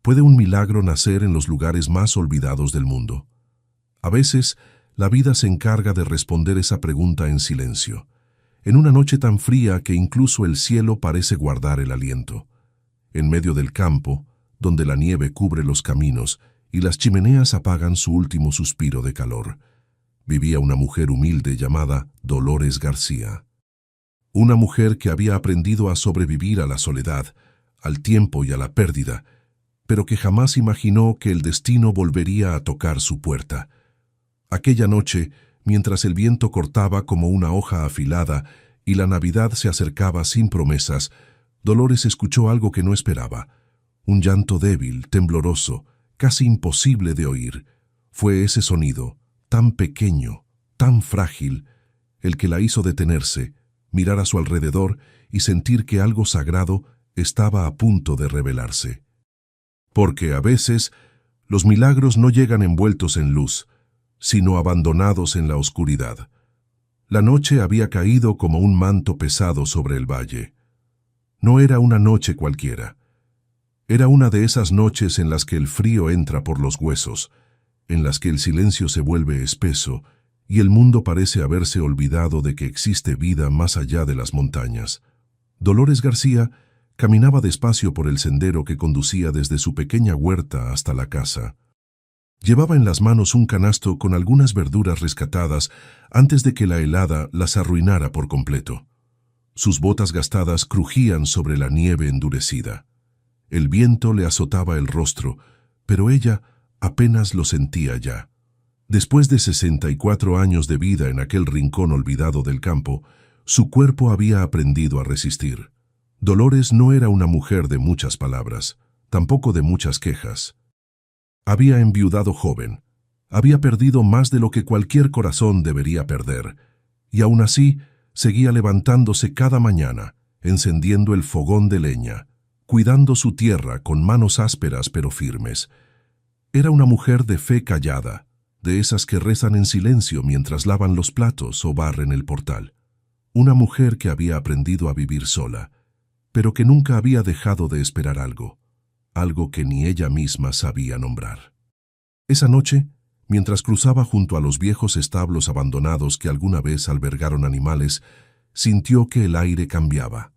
¿Puede un milagro nacer en los lugares más olvidados del mundo? A veces, la vida se encarga de responder esa pregunta en silencio, en una noche tan fría que incluso el cielo parece guardar el aliento. En medio del campo, donde la nieve cubre los caminos y las chimeneas apagan su último suspiro de calor, vivía una mujer humilde llamada Dolores García. Una mujer que había aprendido a sobrevivir a la soledad, al tiempo y a la pérdida, pero que jamás imaginó que el destino volvería a tocar su puerta. Aquella noche, mientras el viento cortaba como una hoja afilada y la Navidad se acercaba sin promesas, Dolores escuchó algo que no esperaba. Un llanto débil, tembloroso, casi imposible de oír. Fue ese sonido, tan pequeño, tan frágil, el que la hizo detenerse, mirar a su alrededor y sentir que algo sagrado estaba a punto de revelarse. Porque a veces los milagros no llegan envueltos en luz, sino abandonados en la oscuridad. La noche había caído como un manto pesado sobre el valle. No era una noche cualquiera. Era una de esas noches en las que el frío entra por los huesos, en las que el silencio se vuelve espeso y el mundo parece haberse olvidado de que existe vida más allá de las montañas. Dolores García caminaba despacio por el sendero que conducía desde su pequeña huerta hasta la casa. Llevaba en las manos un canasto con algunas verduras rescatadas antes de que la helada las arruinara por completo. Sus botas gastadas crujían sobre la nieve endurecida. El viento le azotaba el rostro, pero ella apenas lo sentía ya. Después de 64 años de vida en aquel rincón olvidado del campo, su cuerpo había aprendido a resistir. Dolores no era una mujer de muchas palabras, tampoco de muchas quejas. Había enviudado joven, había perdido más de lo que cualquier corazón debería perder, y aún así seguía levantándose cada mañana, encendiendo el fogón de leña, cuidando su tierra con manos ásperas pero firmes. Era una mujer de fe callada, de esas que rezan en silencio mientras lavan los platos o barren el portal. Una mujer que había aprendido a vivir sola, pero que nunca había dejado de esperar algo que ni ella misma sabía nombrar. Esa noche, mientras cruzaba junto a los viejos establos abandonados que alguna vez albergaron animales, sintió que el aire cambiaba.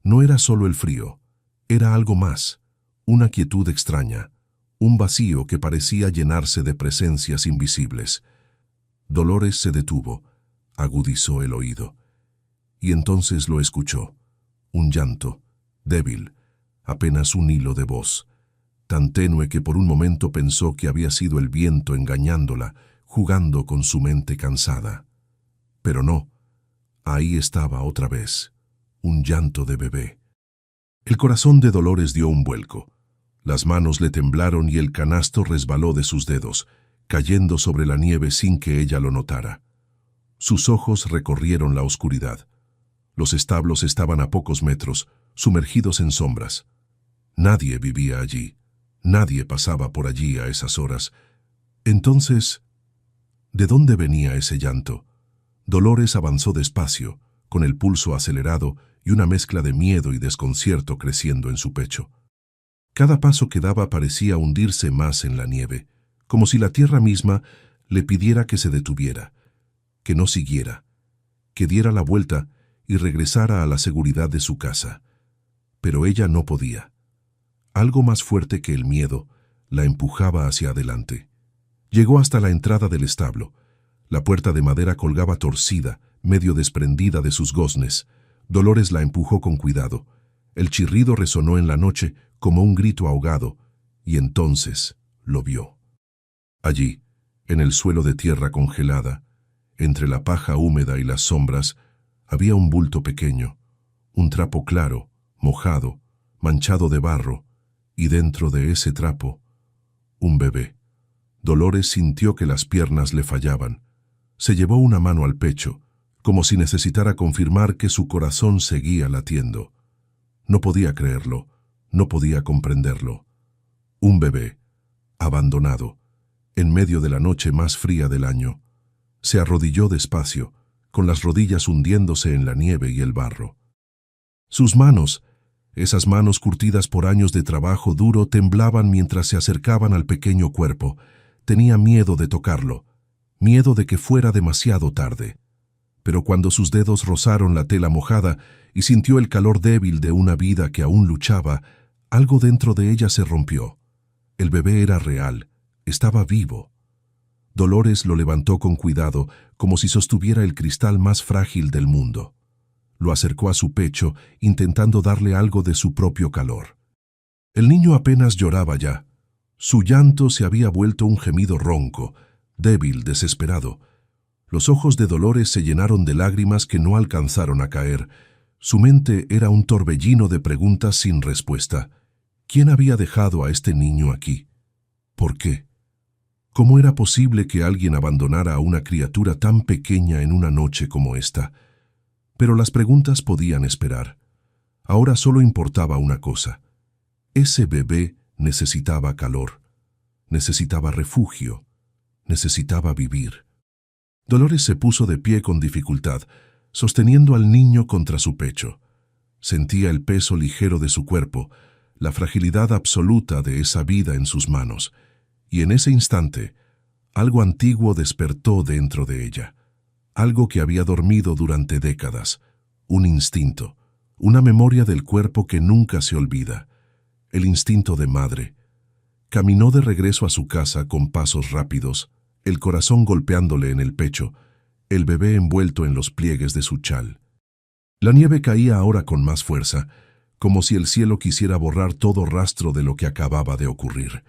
No era solo el frío, era algo más, una quietud extraña, un vacío que parecía llenarse de presencias invisibles. Dolores se detuvo, agudizó el oído, y entonces lo escuchó. Un llanto, débil, apenas un hilo de voz, tan tenue que por un momento pensó que había sido el viento engañándola, jugando con su mente cansada. Pero no, ahí estaba otra vez, un llanto de bebé. El corazón de Dolores dio un vuelco. Las manos le temblaron y el canasto resbaló de sus dedos, cayendo sobre la nieve sin que ella lo notara. Sus ojos recorrieron la oscuridad. Los establos estaban a pocos metros, sumergidos en sombras. Nadie vivía allí. Nadie pasaba por allí a esas horas. Entonces, ¿de dónde venía ese llanto? Dolores avanzó despacio, con el pulso acelerado y una mezcla de miedo y desconcierto creciendo en su pecho. Cada paso que daba parecía hundirse más en la nieve, como si la tierra misma le pidiera que se detuviera, que no siguiera, que diera la vuelta y regresara a la seguridad de su casa. Pero ella no podía. Algo más fuerte que el miedo la empujaba hacia adelante. Llegó hasta la entrada del establo. La puerta de madera colgaba torcida, medio desprendida de sus goznes. Dolores la empujó con cuidado. El chirrido resonó en la noche como un grito ahogado, y entonces lo vio. Allí, en el suelo de tierra congelada, entre la paja húmeda y las sombras, había un bulto pequeño, un trapo claro, mojado, manchado de barro, y dentro de ese trapo, un bebé. Dolores sintió que las piernas le fallaban. Se llevó una mano al pecho, como si necesitara confirmar que su corazón seguía latiendo. No podía creerlo, no podía comprenderlo. Un bebé, abandonado, en medio de la noche más fría del año. Se arrodilló despacio, con las rodillas hundiéndose en la nieve y el barro. Sus manos, Esas manos curtidas por años de trabajo duro temblaban mientras se acercaban al pequeño cuerpo. Tenía miedo de tocarlo, miedo de que fuera demasiado tarde. Pero cuando sus dedos rozaron la tela mojada y sintió el calor débil de una vida que aún luchaba, algo dentro de ella se rompió. El bebé era real, estaba vivo. Dolores lo levantó con cuidado, como si sostuviera el cristal más frágil del mundo. Lo acercó a su pecho, intentando darle algo de su propio calor. El niño apenas lloraba ya. Su llanto se había vuelto un gemido ronco, débil, desesperado. Los ojos de Dolores se llenaron de lágrimas que no alcanzaron a caer. Su mente era un torbellino de preguntas sin respuesta. ¿Quién había dejado a este niño aquí? ¿Por qué? ¿Cómo era posible que alguien abandonara a una criatura tan pequeña en una noche como esta? Pero las preguntas podían esperar. Ahora solo importaba una cosa. Ese bebé necesitaba calor, necesitaba refugio, necesitaba vivir. Dolores se puso de pie con dificultad, sosteniendo al niño contra su pecho. Sentía el peso ligero de su cuerpo, la fragilidad absoluta de esa vida en sus manos, y en ese instante, algo antiguo despertó dentro de ella. Algo que había dormido durante décadas, un instinto, una memoria del cuerpo que nunca se olvida, el instinto de madre. Caminó de regreso a su casa con pasos rápidos, el corazón golpeándole en el pecho, el bebé envuelto en los pliegues de su chal. La nieve caía ahora con más fuerza, como si el cielo quisiera borrar todo rastro de lo que acababa de ocurrir.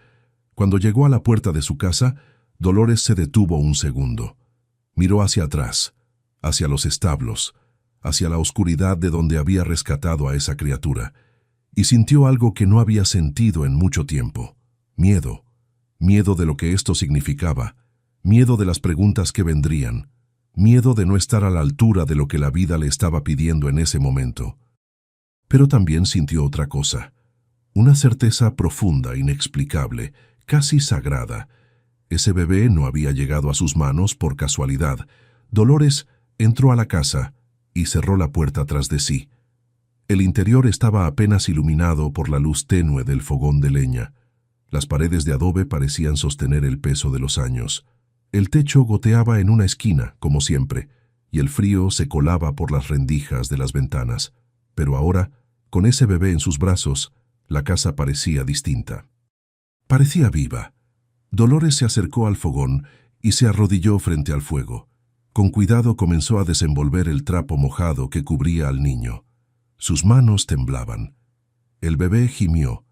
Cuando llegó a la puerta de su casa, Dolores se detuvo un segundo. Miró hacia atrás, hacia los establos, hacia la oscuridad de donde había rescatado a esa criatura, y sintió algo que no había sentido en mucho tiempo. Miedo. Miedo de lo que esto significaba, miedo de las preguntas que vendrían, miedo de no estar a la altura de lo que la vida le estaba pidiendo en ese momento. Pero también sintió otra cosa, una certeza profunda, inexplicable, casi sagrada. Ese bebé no había llegado a sus manos por casualidad. Dolores entró a la casa y cerró la puerta tras de sí. El interior estaba apenas iluminado por la luz tenue del fogón de leña. Las paredes de adobe parecían sostener el peso de los años. El techo goteaba en una esquina, como siempre, y el frío se colaba por las rendijas de las ventanas. Pero ahora, con ese bebé en sus brazos, la casa parecía distinta. Parecía viva. Dolores se acercó al fogón y se arrodilló frente al fuego. Con cuidado comenzó a desenvolver el trapo mojado que cubría al niño. Sus manos temblaban. El bebé gimió,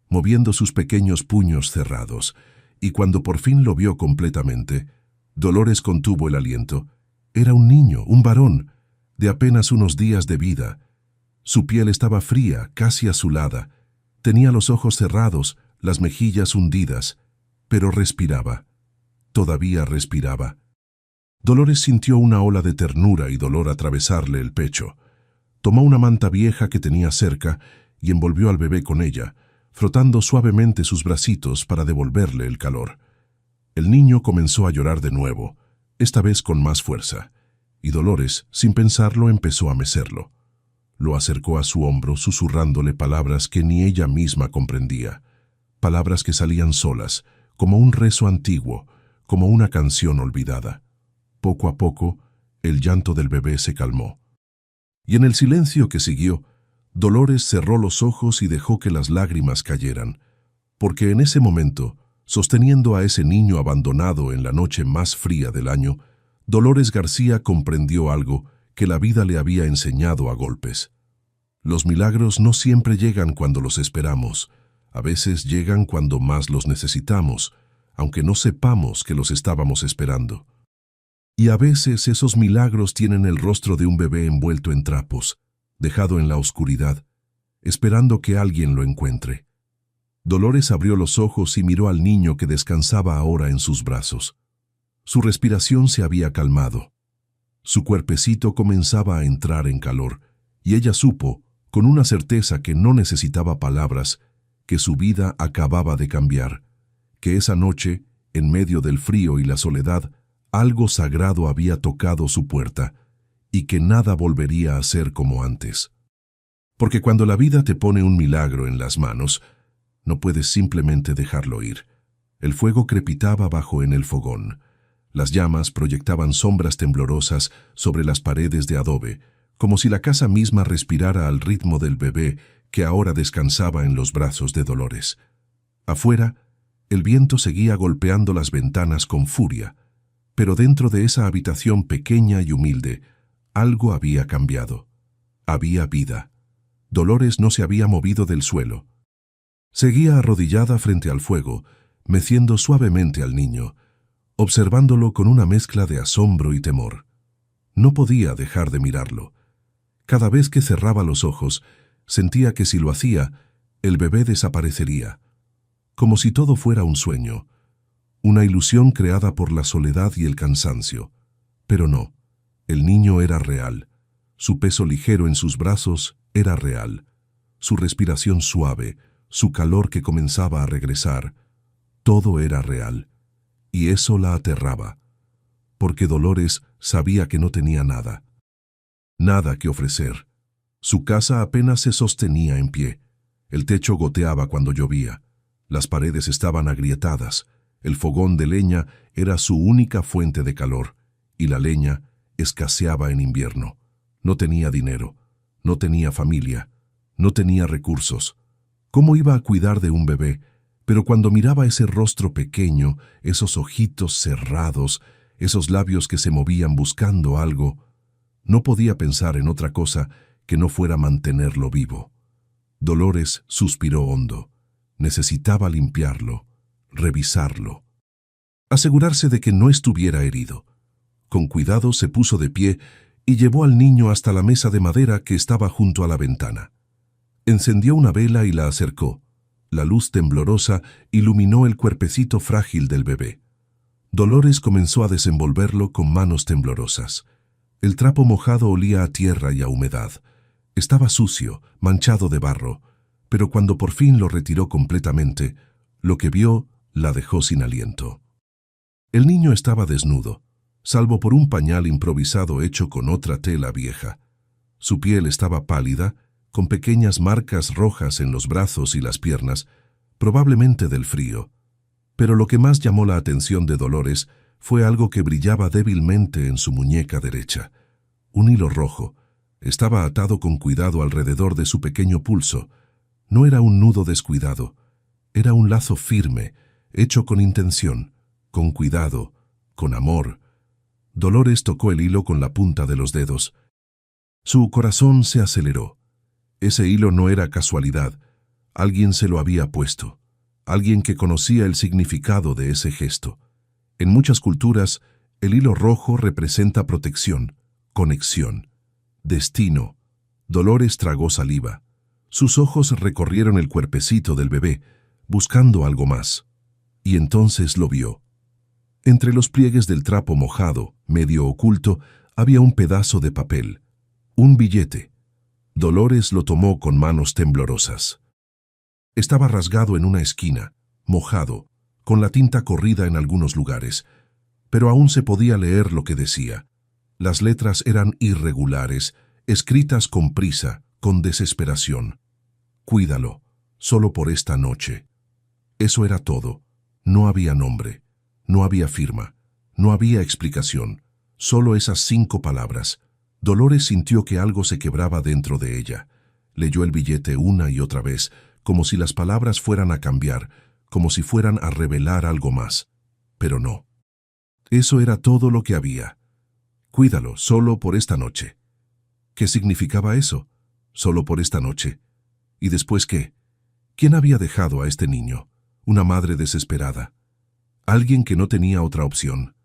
moviendo sus pequeños puños cerrados, y cuando por fin lo vio completamente, Dolores contuvo el aliento. Era un niño, un varón, de apenas unos días de vida. Su piel estaba fría, casi azulada. Tenía los ojos cerrados, las mejillas hundidas, pero respiraba. Todavía respiraba. Dolores sintió una ola de ternura y dolor atravesarle el pecho. Tomó una manta vieja que tenía cerca y envolvió al bebé con ella, frotando suavemente sus bracitos para devolverle el calor. El niño comenzó a llorar de nuevo, esta vez con más fuerza, y Dolores, sin pensarlo, empezó a mecerlo. Lo acercó a su hombro, susurrándole palabras que ni ella misma comprendía, palabras que salían solas, como un rezo antiguo, como una canción olvidada. Poco a poco, el llanto del bebé se calmó. Y en el silencio que siguió, Dolores cerró los ojos y dejó que las lágrimas cayeran, porque en ese momento, sosteniendo a ese niño abandonado en la noche más fría del año, Dolores García comprendió algo que la vida le había enseñado a golpes. Los milagros no siempre llegan cuando los esperamos. A veces llegan cuando más los necesitamos, aunque no sepamos que los estábamos esperando. Y a veces esos milagros tienen el rostro de un bebé envuelto en trapos, dejado en la oscuridad, esperando que alguien lo encuentre. Dolores abrió los ojos y miró al niño que descansaba ahora en sus brazos. Su respiración se había calmado. Su cuerpecito comenzaba a entrar en calor, y ella supo, con una certeza que no necesitaba palabras, que su vida acababa de cambiar, que esa noche, en medio del frío y la soledad, algo sagrado había tocado su puerta, y que nada volvería a ser como antes. Porque cuando la vida te pone un milagro en las manos, no puedes simplemente dejarlo ir. El fuego crepitaba bajo en el fogón. Las llamas proyectaban sombras temblorosas sobre las paredes de adobe, como si la casa misma respirara al ritmo del bebé que ahora descansaba en los brazos de Dolores. Afuera, el viento seguía golpeando las ventanas con furia, pero dentro de esa habitación pequeña y humilde, algo había cambiado. Había vida. Dolores no se había movido del suelo. Seguía arrodillada frente al fuego, meciendo suavemente al niño, observándolo con una mezcla de asombro y temor. No podía dejar de mirarlo. Cada vez que cerraba los ojos, sentía que si lo hacía, el bebé desaparecería, como si todo fuera un sueño, una ilusión creada por la soledad y el cansancio. Pero no, el niño era real. Su peso ligero en sus brazos era real. Su respiración suave, su calor que comenzaba a regresar, todo era real. Y eso la aterraba, porque Dolores sabía que no tenía nada. Nada que ofrecer. Su casa apenas se sostenía en pie. El techo goteaba cuando llovía. Las paredes estaban agrietadas. El fogón de leña era su única fuente de calor, y la leña escaseaba en invierno. No tenía dinero, no tenía familia, no tenía recursos. ¿Cómo iba a cuidar de un bebé? Pero cuando miraba ese rostro pequeño, esos ojitos cerrados, esos labios que se movían buscando algo, no podía pensar en otra cosa que no fuera mantenerlo vivo. Dolores suspiró hondo. Necesitaba limpiarlo, revisarlo, asegurarse de que no estuviera herido. Con cuidado se puso de pie y llevó al niño hasta la mesa de madera que estaba junto a la ventana. Encendió una vela y la acercó. La luz temblorosa iluminó el cuerpecito frágil del bebé. Dolores comenzó a desenvolverlo con manos temblorosas. El trapo mojado olía a tierra y a humedad. Estaba sucio, manchado de barro, pero cuando por fin lo retiró completamente, lo que vio la dejó sin aliento. El niño estaba desnudo, salvo por un pañal improvisado hecho con otra tela vieja. Su piel estaba pálida, con pequeñas marcas rojas en los brazos y las piernas, probablemente del frío. Pero lo que más llamó la atención de Dolores fue algo que brillaba débilmente en su muñeca derecha. Un hilo rojo. Estaba atado con cuidado alrededor de su pequeño pulso. No era un nudo descuidado. Era un lazo firme, hecho con intención, con cuidado, con amor. Dolores tocó el hilo con la punta de los dedos. Su corazón se aceleró. Ese hilo no era casualidad. Alguien se lo había puesto. Alguien que conocía el significado de ese gesto. En muchas culturas, el hilo rojo representa protección, conexión, destino. Dolores tragó saliva. Sus ojos recorrieron el cuerpecito del bebé, buscando algo más. Y entonces lo vio. Entre los pliegues del trapo mojado, medio oculto, había un pedazo de papel. Un billete. Dolores lo tomó con manos temblorosas. Estaba rasgado en una esquina, mojado, con la tinta corrida en algunos lugares, pero aún se podía leer lo que decía. Las letras eran irregulares, escritas con prisa, con desesperación. Cuídalo, solo por esta noche. Eso era todo. No había nombre, no había firma, no había explicación, solo esas 5 palabras. Dolores sintió que algo se quebraba dentro de ella. Leyó el billete una y otra vez, como si las palabras fueran a cambiar, como si fueran a revelar algo más. Pero no. Eso era todo lo que había. Cuídalo, solo por esta noche. ¿Qué significaba eso? Solo por esta noche. ¿Y después qué? ¿Quién había dejado a este niño? Una madre desesperada. Alguien que no tenía otra opción.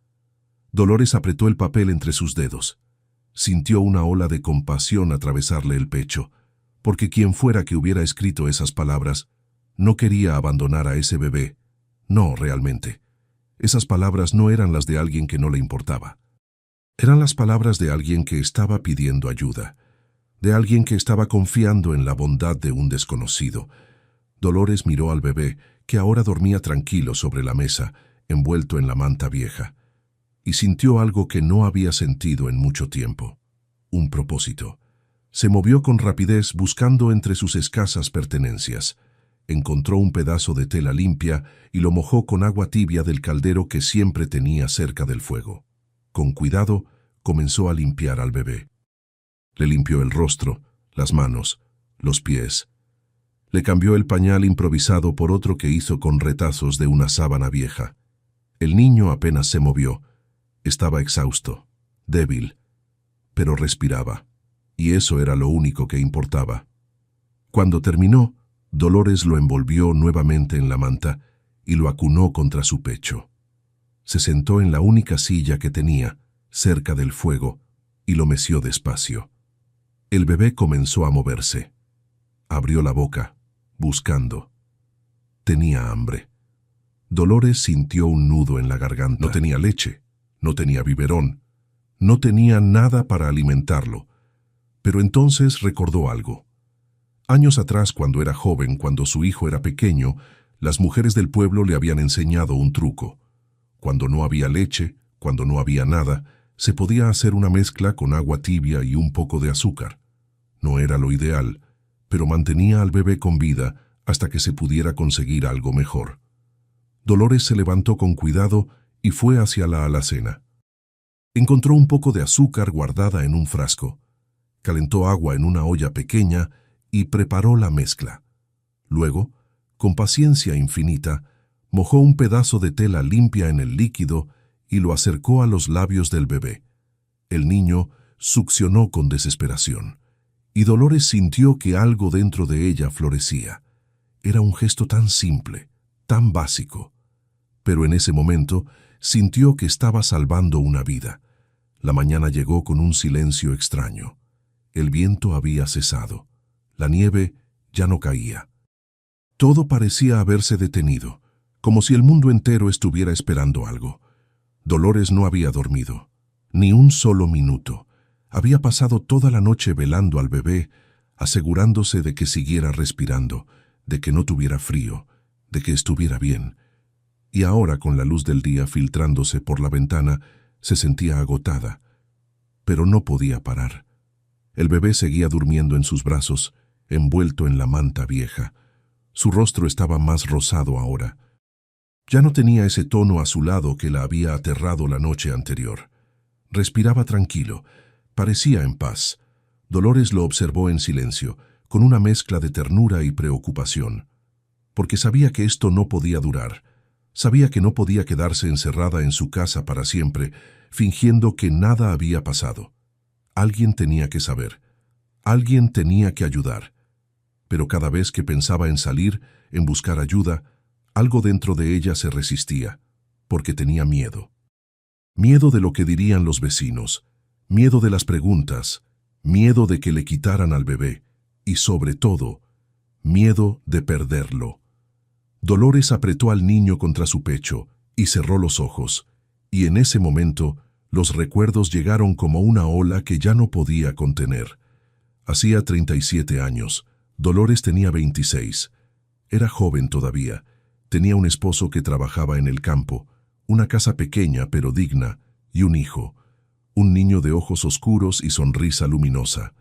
Dolores apretó el papel entre sus dedos. Sintió una ola de compasión atravesarle el pecho, porque quien fuera que hubiera escrito esas palabras, no quería abandonar a ese bebé. No, realmente. Esas palabras no eran las de alguien que no le importaba. Eran las palabras de alguien que estaba pidiendo ayuda, de alguien que estaba confiando en la bondad de un desconocido. Dolores miró al bebé, que ahora dormía tranquilo sobre la mesa, envuelto en la manta vieja, y sintió algo que no había sentido en mucho tiempo. Un propósito. Se movió con rapidez buscando entre sus escasas pertenencias. Encontró un pedazo de tela limpia y lo mojó con agua tibia del caldero que siempre tenía cerca del fuego. Con cuidado, comenzó a limpiar al bebé. Le limpió el rostro, las manos, los pies. Le cambió el pañal improvisado por otro que hizo con retazos de una sábana vieja. El niño apenas se movió. Estaba exhausto, débil, pero respiraba, y eso era lo único que importaba. Cuando terminó, Dolores lo envolvió nuevamente en la manta y lo acunó contra su pecho. Se sentó en la única silla que tenía, cerca del fuego, y lo meció despacio. El bebé comenzó a moverse. Abrió la boca, buscando. Tenía hambre. Dolores sintió un nudo en la garganta. No tenía leche, no tenía biberón, no tenía nada para alimentarlo. Pero entonces recordó algo. Años atrás, cuando era joven, cuando su hijo era pequeño, las mujeres del pueblo le habían enseñado un truco. Cuando no había leche, cuando no había nada, se podía hacer una mezcla con agua tibia y un poco de azúcar. No era lo ideal, pero mantenía al bebé con vida hasta que se pudiera conseguir algo mejor. Dolores se levantó con cuidado y fue hacia la alacena. Encontró un poco de azúcar guardada en un frasco. Calentó agua en una olla pequeña y preparó la mezcla. Luego, con paciencia infinita, mojó un pedazo de tela limpia en el líquido y lo acercó a los labios del bebé. El niño succionó con desesperación, y Dolores sintió que algo dentro de ella florecía. Era un gesto tan simple, tan básico. Pero en ese momento sintió que estaba salvando una vida. La mañana llegó con un silencio extraño. El viento había cesado. La nieve ya no caía. Todo parecía haberse detenido, como si el mundo entero estuviera esperando algo. Dolores no había dormido, ni un solo minuto. Había pasado toda la noche velando al bebé, asegurándose de que siguiera respirando, de que no tuviera frío, de que estuviera bien. Y ahora, con la luz del día filtrándose por la ventana, se sentía agotada. Pero no podía parar. El bebé seguía durmiendo en sus brazos, envuelto en la manta vieja. Su rostro estaba más rosado ahora. Ya no tenía ese tono azulado que la había aterrado la noche anterior. Respiraba tranquilo, parecía en paz. Dolores lo observó en silencio, con una mezcla de ternura y preocupación. Porque sabía que esto no podía durar. Sabía que no podía quedarse encerrada en su casa para siempre, fingiendo que nada había pasado. Alguien tenía que saber. Alguien tenía que ayudar. Pero cada vez que pensaba en salir, en buscar ayuda, algo dentro de ella se resistía, porque tenía miedo. Miedo de lo que dirían los vecinos, miedo de las preguntas, miedo de que le quitaran al bebé, y sobre todo, miedo de perderlo. Dolores apretó al niño contra su pecho y cerró los ojos, y en ese momento los recuerdos llegaron como una ola que ya no podía contener. Hacía 37 años, Dolores tenía 26. Era joven todavía. Tenía un esposo que trabajaba en el campo, una casa pequeña pero digna, y un hijo, un niño de ojos oscuros y sonrisa luminosa.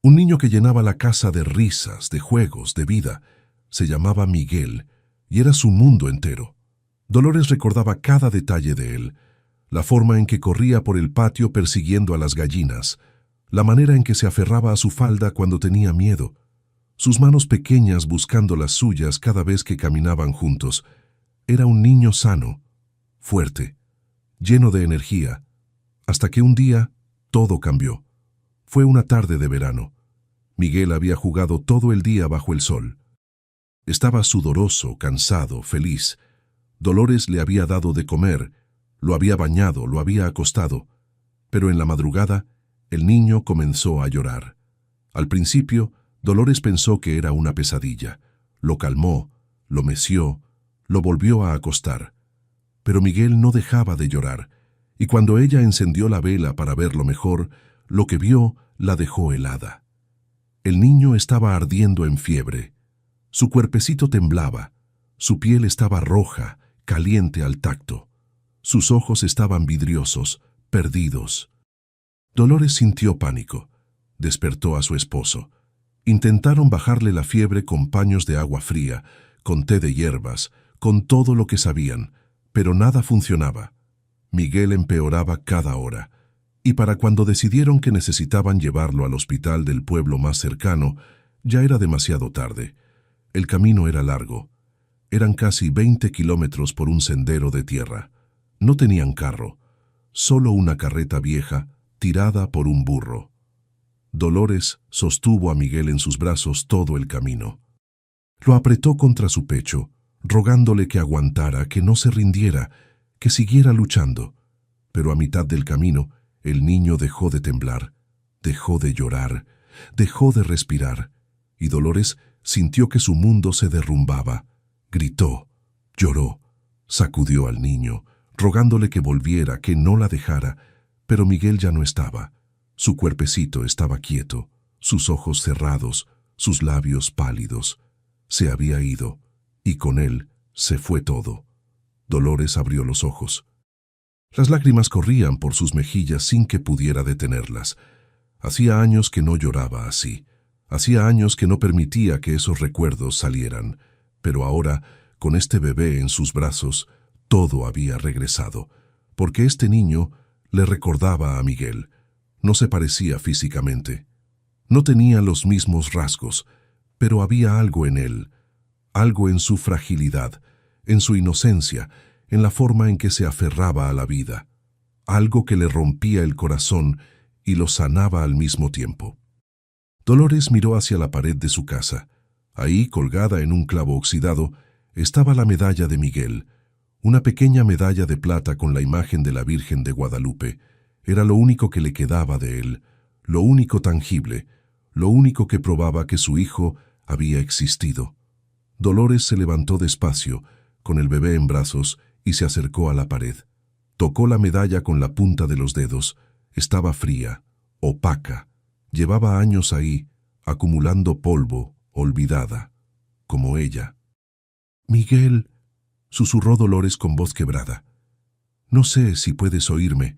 Un niño que llenaba la casa de risas, de juegos, de vida. Se llamaba Miguel, y era su mundo entero. Dolores recordaba cada detalle de él, la forma en que corría por el patio persiguiendo a las gallinas, la manera en que se aferraba a su falda cuando tenía miedo, sus manos pequeñas buscando las suyas cada vez que caminaban juntos. Era un niño sano, fuerte, lleno de energía, hasta que un día todo cambió. Fue una tarde de verano. Miguel había jugado todo el día bajo el sol. Estaba sudoroso, cansado, feliz. Dolores le había dado de comer, lo había bañado, lo había acostado. Pero en la madrugada, el niño comenzó a llorar. Al principio, Dolores pensó que era una pesadilla. Lo calmó, lo meció, lo volvió a acostar. Pero Miguel no dejaba de llorar, y cuando ella encendió la vela para verlo mejor, lo que vio la dejó helada. El niño estaba ardiendo en fiebre. Su cuerpecito temblaba, su piel estaba roja, caliente al tacto. Sus ojos estaban vidriosos, perdidos. Dolores sintió pánico. despertó a su esposo. Intentaron bajarle la fiebre con paños de agua fría, con té de hierbas, con todo lo que sabían, pero nada funcionaba. Miguel empeoraba cada hora, y para cuando decidieron que necesitaban llevarlo al hospital del pueblo más cercano, ya era demasiado tarde. El camino era largo. Eran casi 20 kilómetros por un sendero de tierra. No tenían carro, solo una carreta vieja tirada por un burro. Dolores sostuvo a Miguel en sus brazos todo el camino. Lo apretó contra su pecho, rogándole que aguantara, que no se rindiera, que siguiera luchando. Pero a mitad del camino, el niño dejó de temblar, dejó de llorar, dejó de respirar, y Dolores sintió que su mundo se derrumbaba. Gritó, lloró, sacudió al niño, rogándole que volviera, que no la dejara, pero Miguel ya no estaba. Su cuerpecito estaba quieto, sus ojos cerrados, sus labios pálidos. Se había ido, y con él se fue todo. Dolores abrió los ojos. Las lágrimas corrían por sus mejillas sin que pudiera detenerlas. Hacía años que no lloraba así. Hacía años que no permitía que esos recuerdos salieran. Pero ahora, con este bebé en sus brazos, todo había regresado. Porque este niño le recordaba a Miguel. No se parecía físicamente. No tenía los mismos rasgos, pero había algo en él. Algo en su fragilidad, en su inocencia, en la forma en que se aferraba a la vida. Algo que le rompía el corazón y lo sanaba al mismo tiempo. Dolores miró hacia la pared de su casa. Ahí, colgada en un clavo oxidado, estaba la medalla de Miguel, una pequeña medalla de plata con la imagen de la Virgen de Guadalupe. Era lo único que le quedaba de él, lo único tangible, lo único que probaba que su hijo había existido. Dolores se levantó despacio, con el bebé en brazos, y se acercó a la pared. Tocó la medalla con la punta de los dedos. Estaba fría, opaca. Llevaba años ahí, acumulando polvo, olvidada, como ella. «Miguel», susurró Dolores con voz quebrada. «No sé si puedes oírme.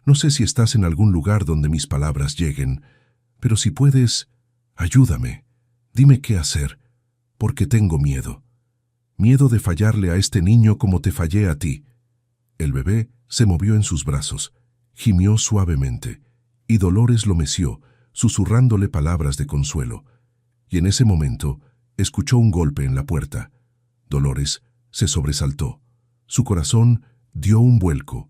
No sé si estás en algún lugar donde mis palabras lleguen, pero si puedes, ayúdame. Dime qué hacer, porque tengo miedo. Miedo de fallarle a este niño como te fallé a ti». El bebé se movió en sus brazos, gimió suavemente, y Dolores lo meció, susurrándole palabras de consuelo. Y en ese momento, escuchó un golpe en la puerta. Dolores se sobresaltó. Su corazón dio un vuelco.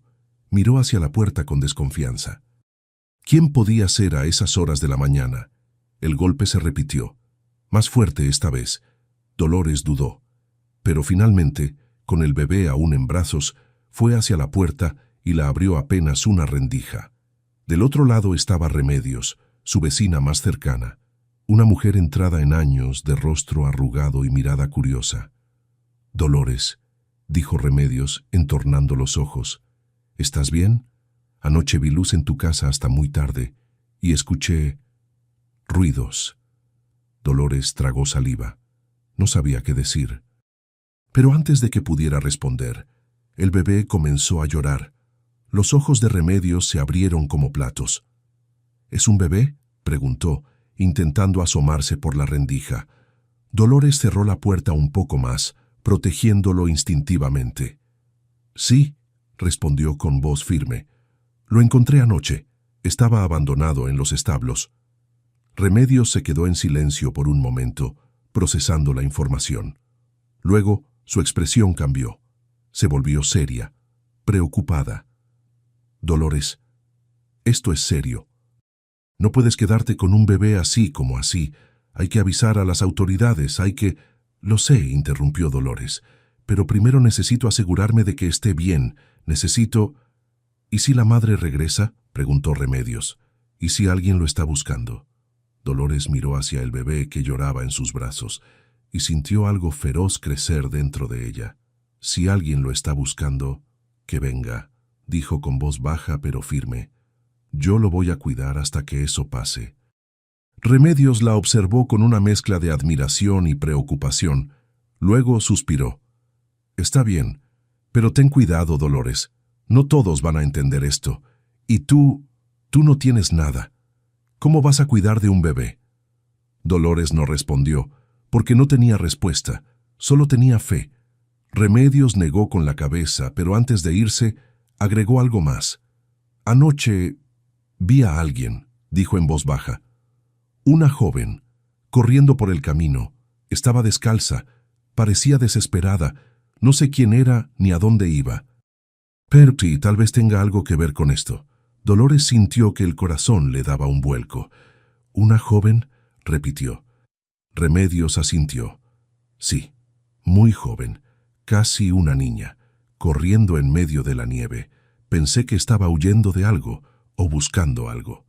Miró hacia la puerta con desconfianza. ¿Quién podía ser a esas horas de la mañana? El golpe se repitió, más fuerte esta vez. Dolores dudó, pero finalmente, con el bebé aún en brazos, fue hacia la puerta y la abrió apenas una rendija. Del otro lado estaba Remedios, su vecina más cercana, una mujer entrada en años, de rostro arrugado y mirada curiosa. «Dolores», dijo Remedios, entornando los ojos, «¿estás bien? Anoche vi luz en tu casa hasta muy tarde y escuché ruidos». Dolores tragó saliva. No sabía qué decir. Pero antes de que pudiera responder, el bebé comenzó a llorar. Los ojos de Remedios se abrieron como platos. «¿Es un bebé?», preguntó, intentando asomarse por la rendija. Dolores cerró la puerta un poco más, protegiéndolo instintivamente. «Sí», respondió con voz firme. «Lo encontré anoche. Estaba abandonado en los establos». Remedios se quedó en silencio por un momento, procesando la información. Luego, su expresión cambió. Se volvió seria, preocupada. «Dolores, esto es serio. No puedes quedarte con un bebé así como así. Hay que avisar a las autoridades, hay que...» «Lo sé», interrumpió Dolores, «pero primero necesito asegurarme de que esté bien. Necesito...» «¿Y si la madre regresa?», preguntó Remedios. «¿Y si alguien lo está buscando?». Dolores miró hacia el bebé que lloraba en sus brazos y sintió algo feroz crecer dentro de ella. «Si alguien lo está buscando, que venga», dijo con voz baja pero firme. «Yo lo voy a cuidar hasta que eso pase». Remedios la observó con una mezcla de admiración y preocupación. Luego suspiró. «Está bien, pero ten cuidado, Dolores. No todos van a entender esto. Y tú no tienes nada. ¿Cómo vas a cuidar de un bebé? Dolores no respondió, porque no tenía respuesta, solo tenía fe. Remedios negó con la cabeza, pero antes de irse, agregó algo más. Anoche vi a alguien, dijo en voz baja. Una joven, corriendo por el camino, estaba descalza, parecía desesperada, no sé quién era ni a dónde iba. Percy tal vez tenga algo que ver con esto. Dolores sintió que el corazón le daba un vuelco. ¿Una joven? Repitió. Remedios asintió. Sí, muy joven, casi una niña, corriendo en medio de la nieve. Pensé que estaba huyendo de algo o buscando algo.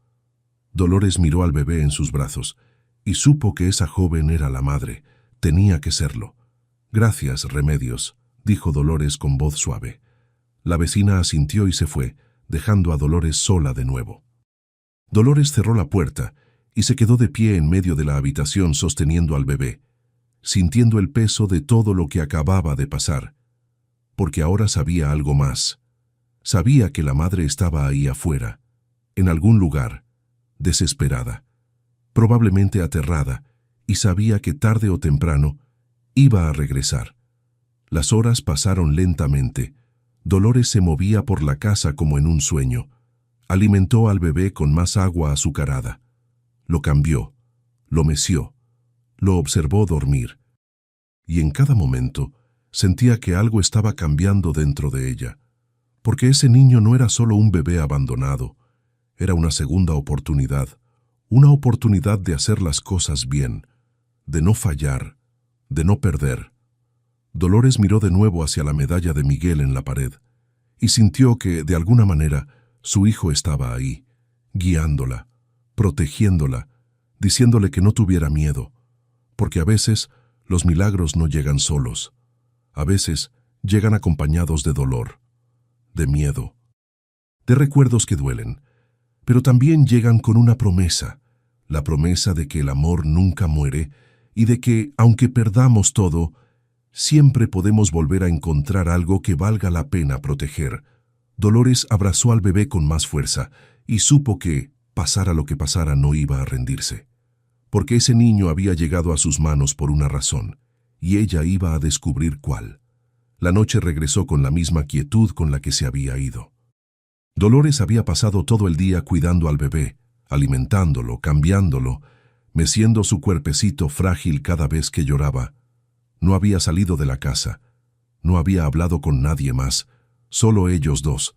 Dolores miró al bebé en sus brazos y supo que esa joven era la madre. Tenía que serlo. Gracias, Remedios, dijo Dolores con voz suave. La vecina asintió y se fue, dejando a Dolores sola de nuevo. Dolores cerró la puerta y se quedó de pie en medio de la habitación sosteniendo al bebé, sintiendo el peso de todo lo que acababa de pasar, porque ahora sabía algo más. Sabía que la madre estaba ahí afuera, en algún lugar, desesperada, probablemente aterrada, y sabía que tarde o temprano iba a regresar. Las horas pasaron lentamente. Dolores se movía por la casa como en un sueño. Alimentó al bebé con más agua azucarada. Lo cambió, lo meció, lo observó dormir. Y en cada momento sentía que algo estaba cambiando dentro de ella, porque ese niño no era solo un bebé abandonado, era una segunda oportunidad, una oportunidad de hacer las cosas bien, de no fallar, de no perder. Dolores miró de nuevo hacia la medalla de Miguel en la pared y sintió que, de alguna manera, su hijo estaba ahí, guiándola, protegiéndola, diciéndole que no tuviera miedo, porque a veces los milagros no llegan solos, a veces llegan acompañados de dolor, de miedo, de recuerdos que duelen, pero también llegan con una promesa, la promesa de que el amor nunca muere y de que, aunque perdamos todo, siempre podemos volver a encontrar algo que valga la pena proteger. Dolores abrazó al bebé con más fuerza y supo que, pasara lo que pasara, no iba a rendirse, porque ese niño había llegado a sus manos por una razón, y ella iba a descubrir cuál. La noche regresó con la misma quietud con la que se había ido. Dolores había pasado todo el día cuidando al bebé, alimentándolo, cambiándolo, meciendo su cuerpecito frágil cada vez que lloraba. No había salido de la casa, no había hablado con nadie más, solo ellos dos,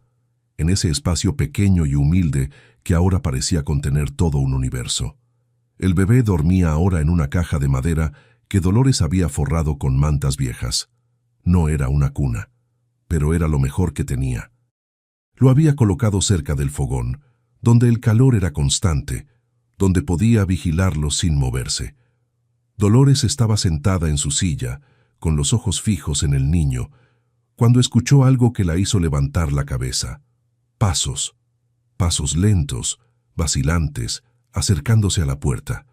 en ese espacio pequeño y humilde que ahora parecía contener todo un universo. El bebé dormía ahora en una caja de madera que Dolores había forrado con mantas viejas. No era una cuna, pero era lo mejor que tenía. Lo había colocado cerca del fogón, donde el calor era constante, donde podía vigilarlo sin moverse. Dolores estaba sentada en su silla, con los ojos fijos en el niño, cuando escuchó algo que la hizo levantar la cabeza. Pasos, pasos lentos, vacilantes, acercándose a la puerta.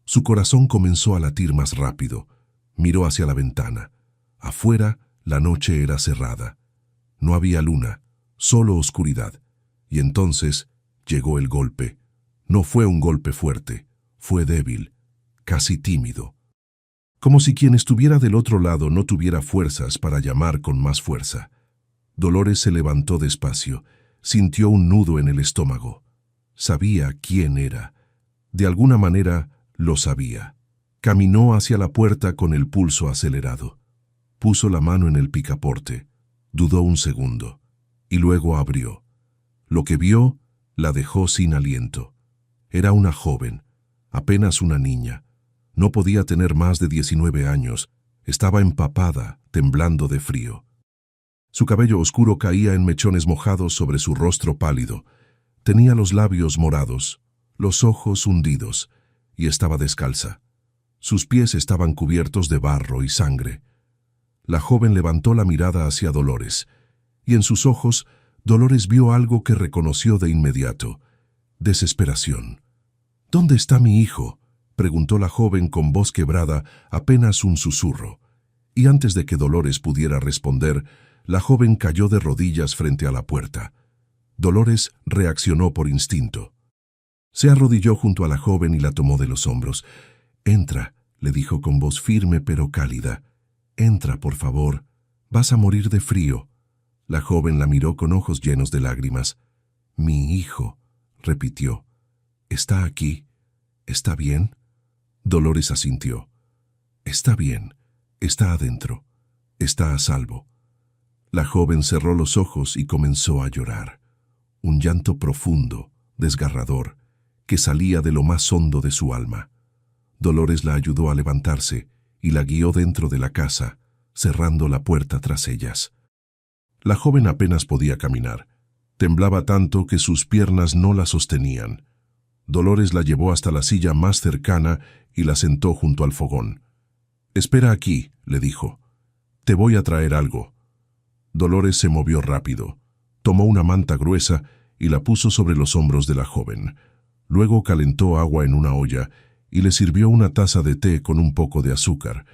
Su corazón comenzó a latir más rápido. Miró hacia la ventana. Afuera, la noche era cerrada. No había luna, solo oscuridad. Y entonces llegó el golpe. No fue un golpe fuerte, fue débil, casi tímido. Como si quien estuviera del otro lado no tuviera fuerzas para llamar con más fuerza. Dolores se levantó despacio, sintió un nudo en el estómago. Sabía quién era. De alguna manera lo sabía. Caminó hacia la puerta con el pulso acelerado. Puso la mano en el picaporte. Dudó un segundo. Y luego abrió. Lo que vio la dejó sin aliento. Era una joven, apenas una niña. No podía tener más de 19 años. Estaba empapada, temblando de frío. Su cabello oscuro caía en mechones mojados sobre su rostro pálido. Tenía los labios morados, los ojos hundidos, y estaba descalza. Sus pies estaban cubiertos de barro y sangre. La joven levantó la mirada hacia Dolores, y en sus ojos Dolores vio algo que reconoció de inmediato: desesperación. «¿Dónde está mi hijo?», preguntó la joven con voz quebrada, apenas un susurro. Y antes de que Dolores pudiera responder, la joven cayó de rodillas frente a la puerta. Dolores reaccionó por instinto. Se arrodilló junto a la joven y la tomó de los hombros. «Entra», le dijo con voz firme pero cálida. «Entra, por favor. Vas a morir de frío». La joven la miró con ojos llenos de lágrimas. «Mi hijo», repitió. «¿Está aquí? ¿Está bien?» Dolores asintió. «Está bien. Está adentro. Está a salvo». La joven cerró los ojos y comenzó a llorar. Un llanto profundo, desgarrador, que salía de lo más hondo de su alma. Dolores la ayudó a levantarse y la guió dentro de la casa, cerrando la puerta tras ellas. La joven apenas podía caminar. Temblaba tanto que sus piernas no la sostenían. Dolores la llevó hasta la silla más cercana y la sentó junto al fogón. «Espera aquí», le dijo. «Te voy a traer algo». Dolores se movió rápido. Tomó una manta gruesa y la puso sobre los hombros de la joven. Luego calentó agua en una olla y le sirvió una taza de té con un poco de azúcar.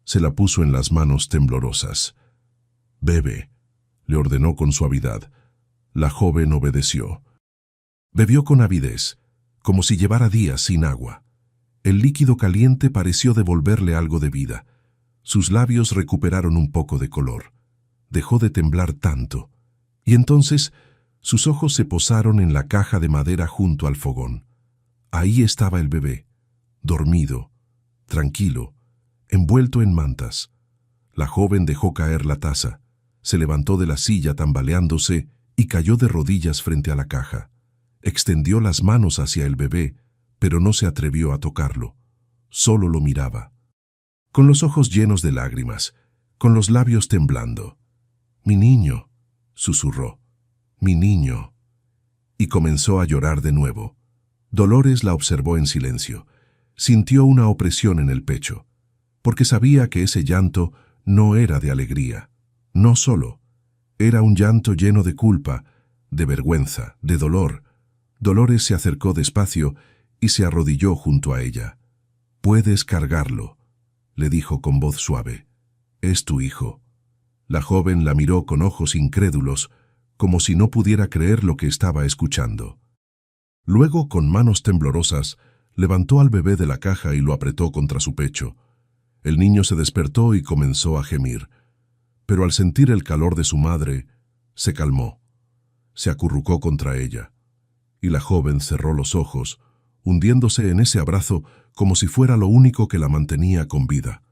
Se la puso en las manos temblorosas. «Bebe», le ordenó con suavidad. La joven obedeció. Bebió con avidez, como si llevara días sin agua. El líquido caliente pareció devolverle algo de vida. Sus labios recuperaron un poco de color. Dejó de temblar tanto. Y entonces sus ojos se posaron en la caja de madera junto al fogón. Ahí estaba el bebé, dormido, tranquilo, envuelto en mantas. La joven dejó caer la taza, se levantó de la silla tambaleándose y cayó de rodillas frente a la caja. Extendió las manos hacia el bebé, pero no se atrevió a tocarlo. Solo lo miraba. Con los ojos llenos de lágrimas, con los labios temblando. «Mi niño», susurró. «Mi niño». Y comenzó a llorar de nuevo. Dolores la observó en silencio. Sintió una opresión en el pecho, porque sabía que ese llanto no era de alegría. No solo. Era un llanto lleno de culpa, de vergüenza, de dolor. Dolores se acercó despacio y se arrodilló junto a ella. «Puedes cargarlo», le dijo con voz suave. «Es tu hijo». La joven la miró con ojos incrédulos, como si no pudiera creer lo que estaba escuchando. Luego, con manos temblorosas, levantó al bebé de la caja y lo apretó contra su pecho. El niño se despertó y comenzó a gemir. Pero al sentir el calor de su madre, se calmó. Se acurrucó contra ella. Y la joven cerró los ojos, hundiéndose en ese abrazo como si fuera lo único que la mantenía con vida.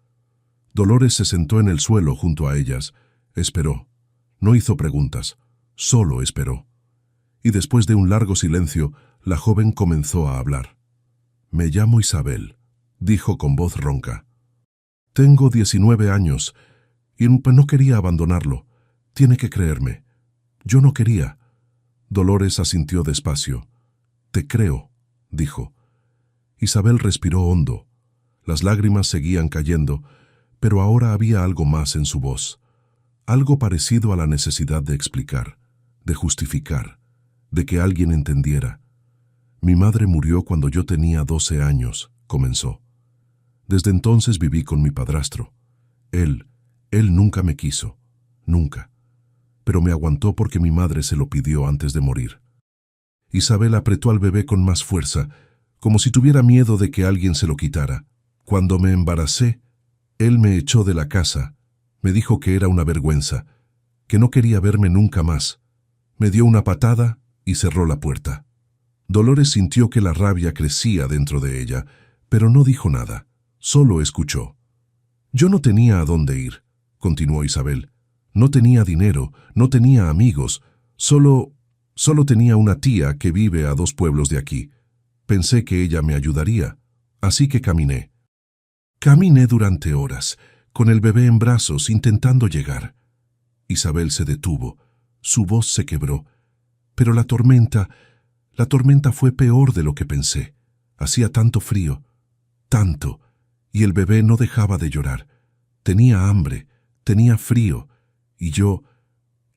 Dolores se sentó en el suelo junto a ellas. Esperó. No hizo preguntas. Solo esperó. Y después de un largo silencio, la joven comenzó a hablar. «Me llamo Isabel», dijo con voz ronca. «Tengo 19 años y no quería abandonarlo. Tiene que creerme. Yo no quería». Dolores asintió despacio. «Te creo», dijo. Isabel respiró hondo. Las lágrimas seguían cayendo, pero ahora había algo más en su voz. Algo parecido a la necesidad de explicar, de justificar, de que alguien entendiera. «Mi madre murió cuando yo tenía 12 años», comenzó. «Desde entonces viví con mi padrastro. Él nunca me quiso, nunca. Pero me aguantó porque mi madre se lo pidió antes de morir». Isabel apretó al bebé con más fuerza, como si tuviera miedo de que alguien se lo quitara. «Cuando me embaracé, él me echó de la casa. Me dijo que era una vergüenza, que no quería verme nunca más. Me dio una patada y cerró la puerta». Dolores sintió que la rabia crecía dentro de ella, pero no dijo nada, solo escuchó. «Yo no tenía a dónde ir», continuó Isabel. «No tenía dinero, no tenía amigos, solo tenía una tía que vive a 2 pueblos de aquí. Pensé que ella me ayudaría, así que caminé. Caminé durante horas, con el bebé en brazos, intentando llegar». Isabel se detuvo, su voz se quebró. «Pero la tormenta fue peor de lo que pensé. Hacía tanto frío, tanto, y el bebé no dejaba de llorar. Tenía hambre, tenía frío, y yo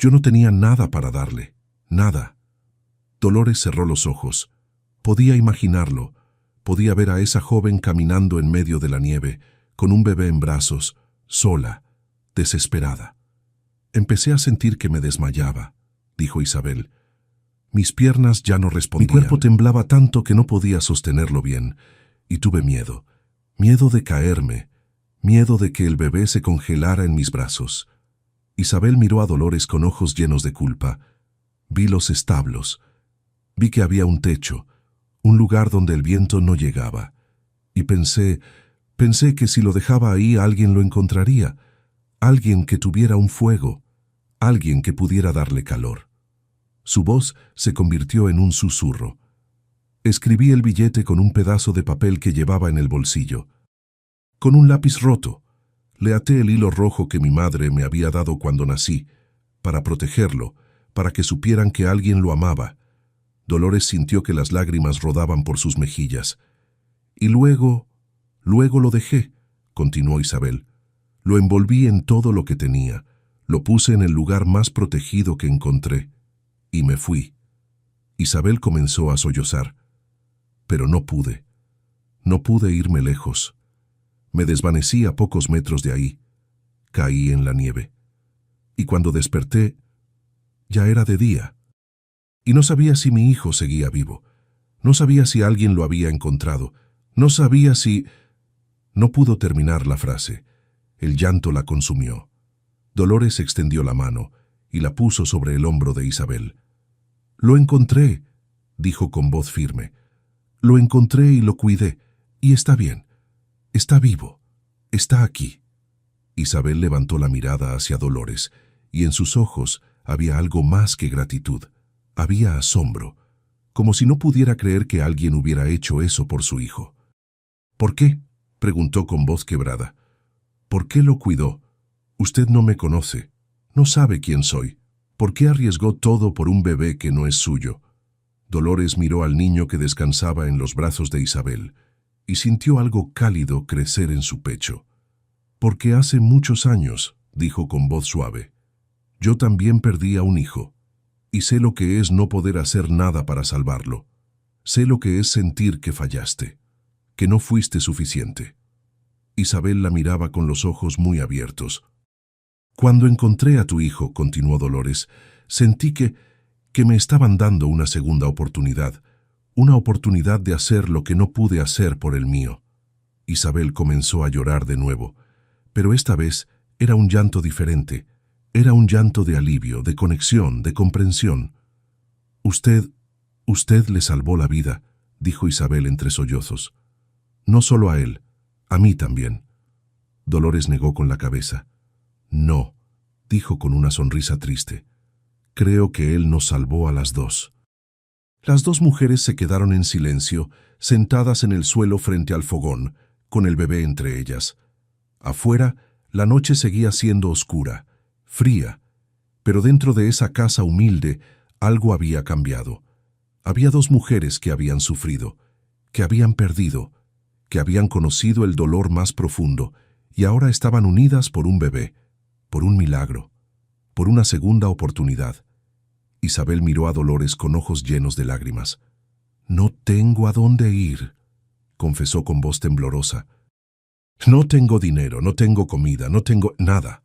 no tenía nada para darle, nada». Dolores cerró los ojos. Podía imaginarlo. Podía ver a esa joven caminando en medio de la nieve, con un bebé en brazos, sola, desesperada. «Empecé a sentir que me desmayaba», dijo Isabel. Mis piernas ya no respondían. Mi cuerpo temblaba tanto que no podía sostenerlo bien, y tuve miedo. Miedo de caerme, miedo de que el bebé se congelara en mis brazos. Isabel miró a Dolores con ojos llenos de culpa. Vi los establos. Vi que había un techo, un lugar donde el viento no llegaba. Y pensé que si lo dejaba ahí alguien lo encontraría, alguien que tuviera un fuego, alguien que pudiera darle calor. Su voz se convirtió en un susurro. Escribí el billete con un pedazo de papel que llevaba en el bolsillo. Con un lápiz roto, le até el hilo rojo que mi madre me había dado cuando nací, para protegerlo, para que supieran que alguien lo amaba. Dolores sintió que las lágrimas rodaban por sus mejillas. Y luego lo dejé, continuó Isabel. Lo envolví en todo lo que tenía, lo puse en el lugar más protegido que encontré, y me fui. Isabel comenzó a sollozar. Pero no pude irme lejos. Me desvanecí a pocos metros de ahí. Caí en la nieve. Y cuando desperté, ya era de día. Y no sabía si mi hijo seguía vivo. No sabía si alguien lo había encontrado. No sabía si... No pudo terminar la frase. El llanto la consumió. Dolores extendió la mano y la puso sobre el hombro de Isabel. «Lo encontré», dijo con voz firme. «Lo encontré y lo cuidé. Y está bien. Está vivo. Está aquí». Isabel levantó la mirada hacia Dolores, y en sus ojos había algo más que gratitud. Había asombro, como si no pudiera creer que alguien hubiera hecho eso por su hijo. «¿Por qué?», preguntó con voz quebrada. «¿Por qué lo cuidó? Usted no me conoce. No sabe quién soy. ¿Por qué arriesgó todo por un bebé que no es suyo?». Dolores miró al niño que descansaba en los brazos de Isabel y sintió algo cálido crecer en su pecho. «Porque hace muchos años», dijo con voz suave, «yo también perdí a un hijo, y sé lo que es no poder hacer nada para salvarlo. Sé lo que es sentir que fallaste, que no fuiste suficiente». Isabel la miraba con los ojos muy abiertos. «Cuando encontré a tu hijo», continuó Dolores, «sentí que me estaban dando una segunda oportunidad, una oportunidad de hacer lo que no pude hacer por el mío». Isabel comenzó a llorar de nuevo, pero esta vez era un llanto diferente. Era un llanto de alivio, de conexión, de comprensión. Usted le salvó la vida», dijo Isabel entre sollozos. «No solo a él, a mí también». Dolores negó con la cabeza. «No», dijo con una sonrisa triste. «Creo que él nos salvó a las dos». Las dos mujeres se quedaron en silencio, sentadas en el suelo frente al fogón, con el bebé entre ellas. Afuera, la noche seguía siendo oscura, fría, pero dentro de esa casa humilde algo había cambiado. Había dos mujeres que habían sufrido, que habían perdido, que habían conocido el dolor más profundo y ahora estaban unidas por un bebé, por un milagro, por una segunda oportunidad. Isabel miró a Dolores con ojos llenos de lágrimas. «No tengo a dónde ir», confesó con voz temblorosa. «No tengo dinero, no tengo comida, no tengo nada».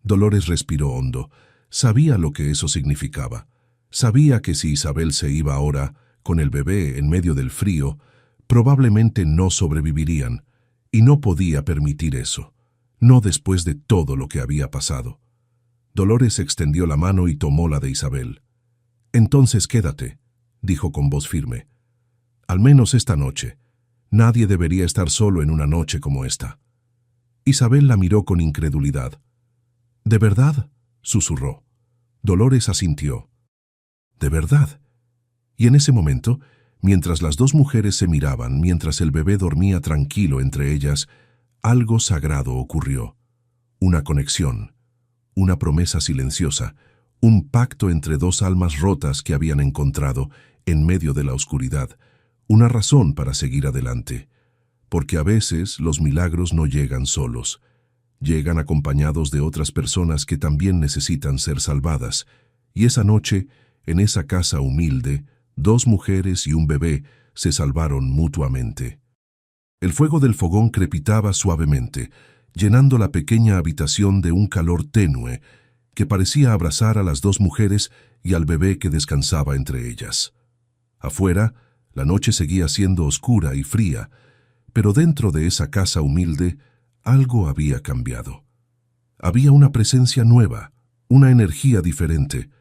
Dolores respiró hondo. Sabía lo que eso significaba. Sabía que si Isabel se iba ahora, con el bebé en medio del frío, probablemente no sobrevivirían, y no podía permitir eso, no después de todo lo que había pasado. Dolores extendió la mano y tomó la de Isabel. «Entonces quédate», dijo con voz firme. «Al menos esta noche. Nadie debería estar solo en una noche como esta». Isabel la miró con incredulidad. «¿De verdad?», susurró. Dolores asintió. «¿De verdad?». Y en ese momento, mientras las dos mujeres se miraban, mientras el bebé dormía tranquilo entre ellas, algo sagrado ocurrió. Una conexión, una promesa silenciosa, un pacto entre dos almas rotas que habían encontrado, en medio de la oscuridad, una razón para seguir adelante. Porque a veces los milagros no llegan solos. Llegan acompañados de otras personas que también necesitan ser salvadas. Y esa noche, en esa casa humilde, dos mujeres y un bebé se salvaron mutuamente. El fuego del fogón crepitaba suavemente, llenando la pequeña habitación de un calor tenue que parecía abrazar a las dos mujeres y al bebé que descansaba entre ellas. Afuera, la noche seguía siendo oscura y fría, pero dentro de esa casa humilde, algo había cambiado. Había una presencia nueva, una energía diferente,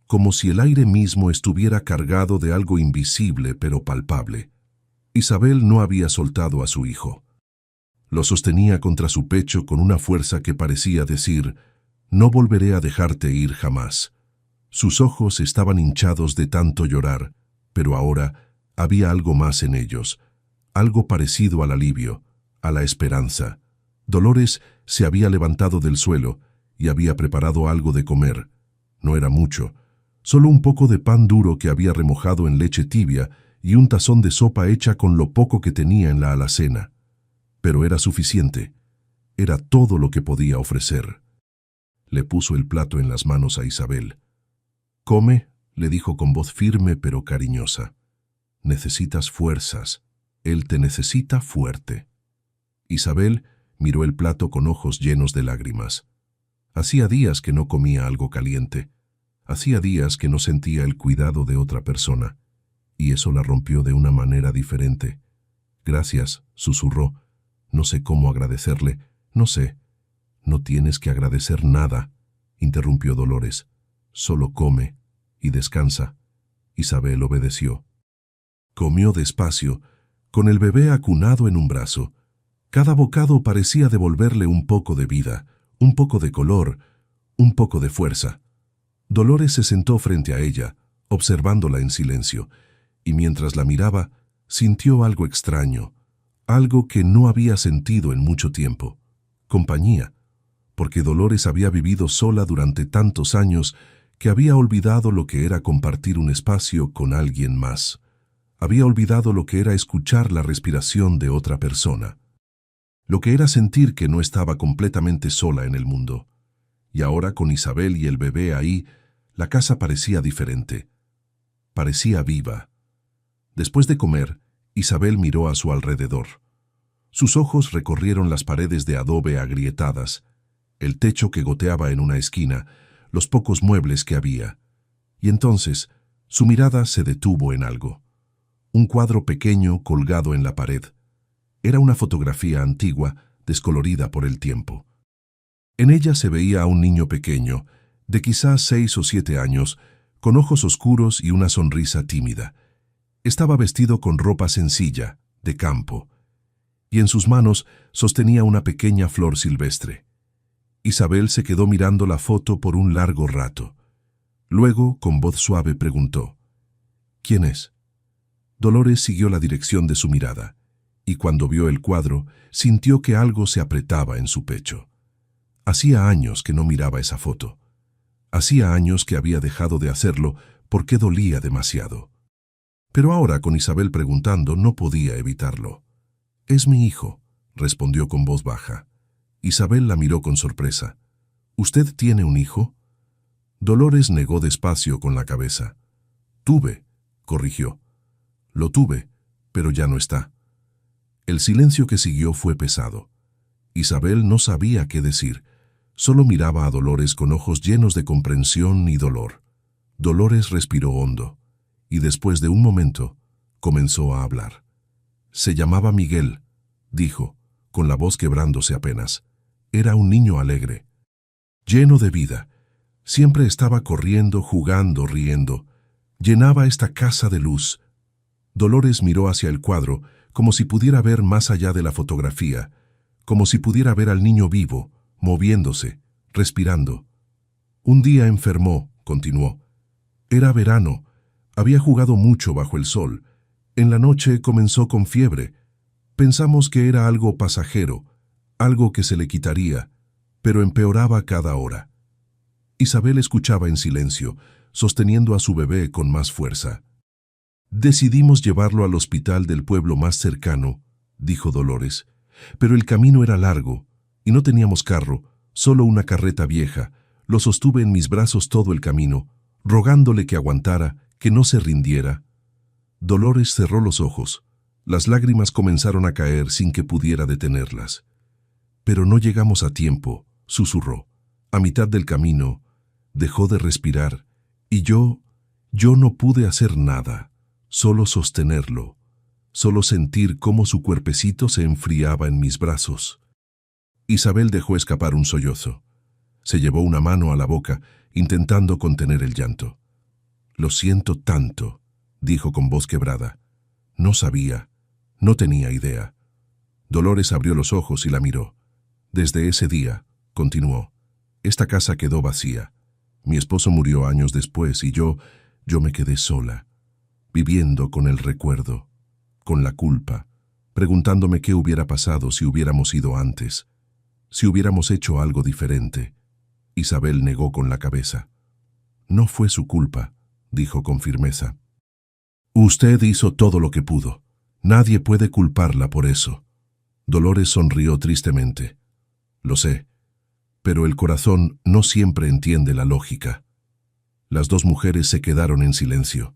como si el aire mismo estuviera cargado de algo invisible pero palpable. Isabel no había soltado a su hijo. Lo sostenía contra su pecho con una fuerza que parecía decir: «No volveré a dejarte ir jamás». Sus ojos estaban hinchados de tanto llorar, pero ahora había algo más en ellos, algo parecido al alivio, a la esperanza. Dolores se había levantado del suelo y había preparado algo de comer. No era mucho, solo un poco de pan duro que había remojado en leche tibia y un tazón de sopa hecha con lo poco que tenía en la alacena. Pero era suficiente. Era todo lo que podía ofrecer. Le puso el plato en las manos a Isabel. «Come», le dijo con voz firme pero cariñosa. «Necesitas fuerzas. Él te necesita fuerte». Isabel miró el plato con ojos llenos de lágrimas. Hacía días que no comía algo caliente. Hacía días que no sentía el cuidado de otra persona. Y eso la rompió de una manera diferente. «Gracias», susurró. «No sé cómo agradecerle. No sé». «No tienes que agradecer nada», interrumpió Dolores. «Solo come y descansa». Isabel obedeció. Comió despacio, con el bebé acunado en un brazo. Cada bocado parecía devolverle un poco de vida, un poco de color, un poco de fuerza. Dolores se sentó frente a ella, observándola en silencio, y mientras la miraba, sintió algo extraño, algo que no había sentido en mucho tiempo: compañía, porque Dolores había vivido sola durante tantos años que había olvidado lo que era compartir un espacio con alguien más. Había olvidado lo que era escuchar la respiración de otra persona, lo que era sentir que no estaba completamente sola en el mundo. Y ahora, con Isabel y el bebé ahí, la casa parecía diferente. Parecía viva. Después de comer, Isabel miró a su alrededor. Sus ojos recorrieron las paredes de adobe agrietadas, el techo que goteaba en una esquina, los pocos muebles que había. Y entonces, su mirada se detuvo en algo. Un cuadro pequeño colgado en la pared. Era una fotografía antigua, descolorida por el tiempo. En ella se veía a un niño pequeño, de quizás 6 o 7 años, con ojos oscuros y una sonrisa tímida. Estaba vestido con ropa sencilla, de campo, y en sus manos sostenía una pequeña flor silvestre. Isabel se quedó mirando la foto por un largo rato. Luego, con voz suave, preguntó: «¿Quién es?». Dolores siguió la dirección de su mirada, y cuando vio el cuadro, sintió que algo se apretaba en su pecho. Hacía años que no miraba esa foto. Hacía años que había dejado de hacerlo porque dolía demasiado. Pero ahora, con Isabel preguntando, no podía evitarlo. «Es mi hijo», respondió con voz baja. Isabel la miró con sorpresa. «¿Usted tiene un hijo?». Dolores negó despacio con la cabeza. «Tuve», corrigió. «Lo tuve, pero ya no está». El silencio que siguió fue pesado. Isabel no sabía qué decir. Solo miraba a Dolores con ojos llenos de comprensión y dolor. Dolores respiró hondo, y después de un momento, comenzó a hablar. «Se llamaba Miguel», dijo, con la voz quebrándose apenas. Era un niño alegre, lleno de vida. Siempre estaba corriendo, jugando, riendo. Llenaba esta casa de luz. Dolores miró hacia el cuadro, como si pudiera ver más allá de la fotografía, como si pudiera ver al niño vivo, moviéndose, respirando. «Un día enfermó», continuó. «Era verano. Había jugado mucho bajo el sol. En la noche comenzó con fiebre. Pensamos que era algo pasajero, algo que se le quitaría, pero empeoraba cada hora». Isabel escuchaba en silencio, sosteniendo a su bebé con más fuerza. «Decidimos llevarlo al hospital del pueblo más cercano», dijo Dolores, «pero el camino era largo y no teníamos carro, solo una carreta vieja. Lo sostuve en mis brazos todo el camino, rogándole que aguantara, que no se rindiera». Dolores cerró los ojos. Las lágrimas comenzaron a caer sin que pudiera detenerlas. «Pero no llegamos a tiempo», susurró. «A mitad del camino, Dejó de respirar, y yo no pude hacer nada, solo sostenerlo, solo sentir cómo su cuerpecito se enfriaba en mis brazos. Isabel dejó escapar un sollozo. Se llevó una mano a la boca, intentando contener el llanto. «Lo siento tanto», dijo con voz quebrada. No sabía, no tenía idea. Dolores abrió los ojos y la miró. «Desde ese día», continuó, «esta casa quedó vacía. Mi esposo murió años después y yo me quedé sola, viviendo con el recuerdo, con la culpa, preguntándome qué hubiera pasado si hubiéramos ido antes, si hubiéramos hecho algo diferente». Isabel negó con la cabeza. «No fue su culpa», dijo con firmeza. «Usted hizo todo lo que pudo. Nadie puede culparla por eso». Dolores sonrió tristemente. «Lo sé, pero el corazón no siempre entiende la lógica». Las dos mujeres se quedaron en silencio,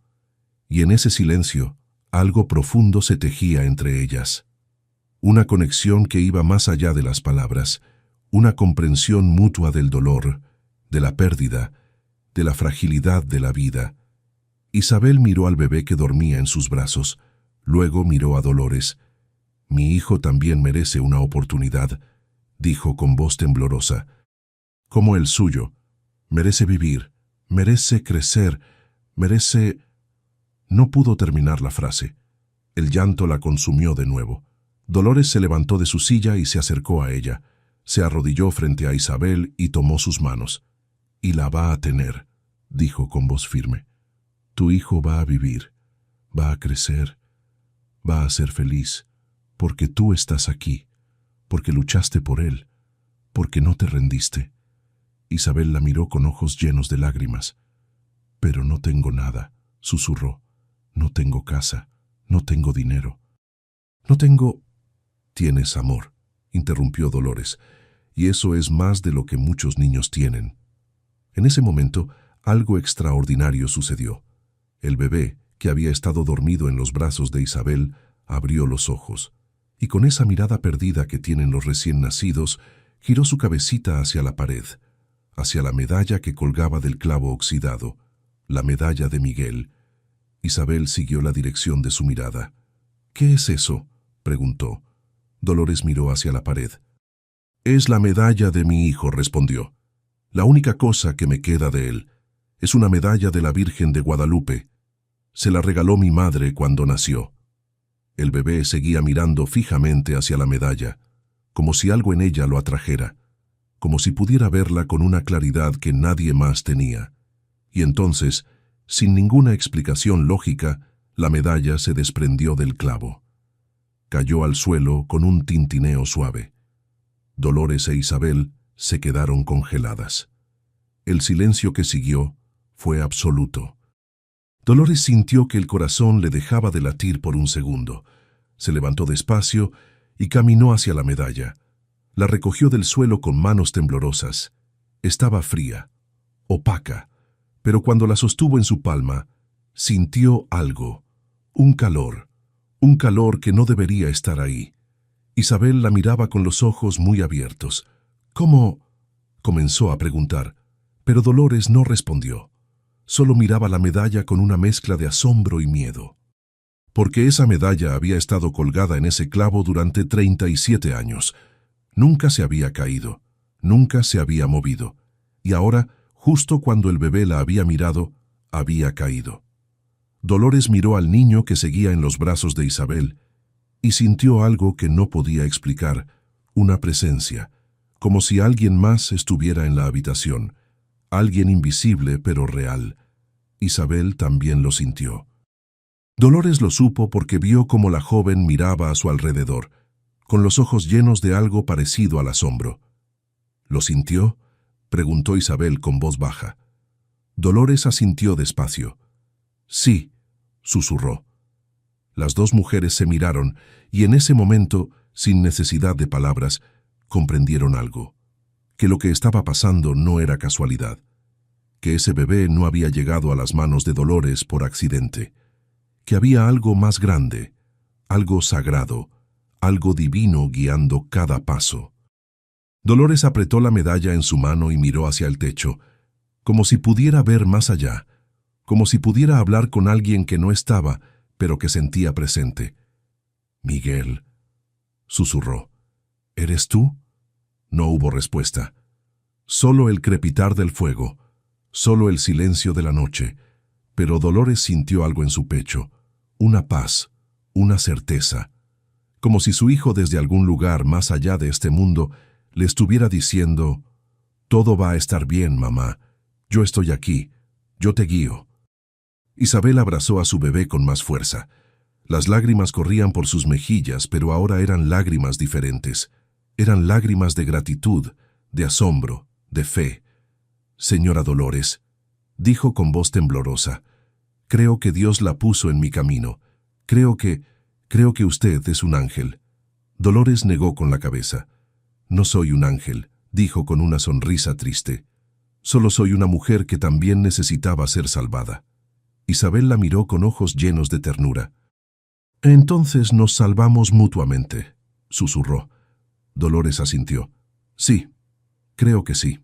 y en ese silencio algo profundo se tejía entre ellas. Una conexión que iba más allá de las palabras, una comprensión mutua del dolor, de la pérdida, de la fragilidad de la vida. Isabel miró al bebé que dormía en sus brazos, luego miró a Dolores. «Mi hijo también merece una oportunidad», dijo con voz temblorosa. «Como el suyo. Merece vivir, merece crecer, merece...» No pudo terminar la frase. El llanto la consumió de nuevo. Dolores se levantó de su silla y se acercó a ella. Se arrodilló frente a Isabel y tomó sus manos. «Y la va a tener», dijo con voz firme. «Tu hijo va a vivir, va a crecer, va a ser feliz, porque tú estás aquí, porque luchaste por él, porque no te rendiste». Isabel la miró con ojos llenos de lágrimas. «Pero no tengo nada», susurró. «No tengo casa, no tengo dinero. No tengo...» «Tienes amor», interrumpió Dolores, «y eso es más de lo que muchos niños tienen». En ese momento, algo extraordinario sucedió. El bebé, que había estado dormido en los brazos de Isabel, abrió los ojos, y con esa mirada perdida que tienen los recién nacidos, giró su cabecita hacia la pared, hacia la medalla que colgaba del clavo oxidado, la medalla de Miguel. Isabel siguió la dirección de su mirada. «¿Qué es eso?», preguntó. Dolores miró hacia la pared. «Es la medalla de mi hijo», respondió. «La única cosa que me queda de él. Es una medalla de la Virgen de Guadalupe. Se la regaló mi madre cuando nació». El bebé seguía mirando fijamente hacia la medalla, como si algo en ella lo atrajera, como si pudiera verla con una claridad que nadie más tenía. Y entonces, sin ninguna explicación lógica, la medalla se desprendió del clavo. Cayó al suelo con un tintineo suave. Dolores e Isabel se quedaron congeladas. El silencio que siguió fue absoluto. Dolores sintió que el corazón le dejaba de latir por un segundo. Se levantó despacio y caminó hacia la medalla. La recogió del suelo con manos temblorosas. Estaba fría, opaca, pero cuando la sostuvo en su palma, sintió algo, un calor que no debería estar ahí. Isabel la miraba con los ojos muy abiertos. «¿Cómo?», comenzó a preguntar, pero Dolores no respondió. Solo miraba la medalla con una mezcla de asombro y miedo. Porque esa medalla había estado colgada en ese clavo durante 37 años. Nunca se había caído, nunca se había movido. Y ahora, justo cuando el bebé la había mirado, había caído. Dolores miró al niño que seguía en los brazos de Isabel y sintió algo que no podía explicar, una presencia, como si alguien más estuviera en la habitación, alguien invisible pero real. Isabel también lo sintió. Dolores lo supo porque vio cómo la joven miraba a su alrededor, con los ojos llenos de algo parecido al asombro. ¿Lo sintió?, preguntó Isabel con voz baja. Dolores asintió despacio. «Sí», susurró. Las dos mujeres se miraron y en ese momento, sin necesidad de palabras, comprendieron algo. Que lo que estaba pasando no era casualidad. Que ese bebé no había llegado a las manos de Dolores por accidente. Que había algo más grande, algo sagrado, algo divino guiando cada paso. Dolores apretó la medalla en su mano y miró hacia el techo. como si pudiera ver más allá, como si pudiera hablar con alguien que no estaba, pero que sentía presente. «Miguel», susurró. «¿Eres tú?» No hubo respuesta. Solo el crepitar del fuego, solo el silencio de la noche, pero Dolores sintió algo en su pecho, una paz, una certeza, como si su hijo desde algún lugar más allá de este mundo le estuviera diciendo: «Todo va a estar bien, mamá. Yo estoy aquí. Yo te guío». Isabel abrazó a su bebé con más fuerza. Las lágrimas corrían por sus mejillas, pero ahora eran lágrimas diferentes. Eran lágrimas de gratitud, de asombro, de fe. «Señora Dolores», dijo con voz temblorosa, «creo que Dios la puso en mi camino. Creo que usted es un ángel». Dolores negó con la cabeza. «No soy un ángel», dijo con una sonrisa triste. «Solo soy una mujer que también necesitaba ser salvada». Isabel la miró con ojos llenos de ternura. «Entonces nos salvamos mutuamente», susurró. Dolores asintió. «Sí, creo que sí».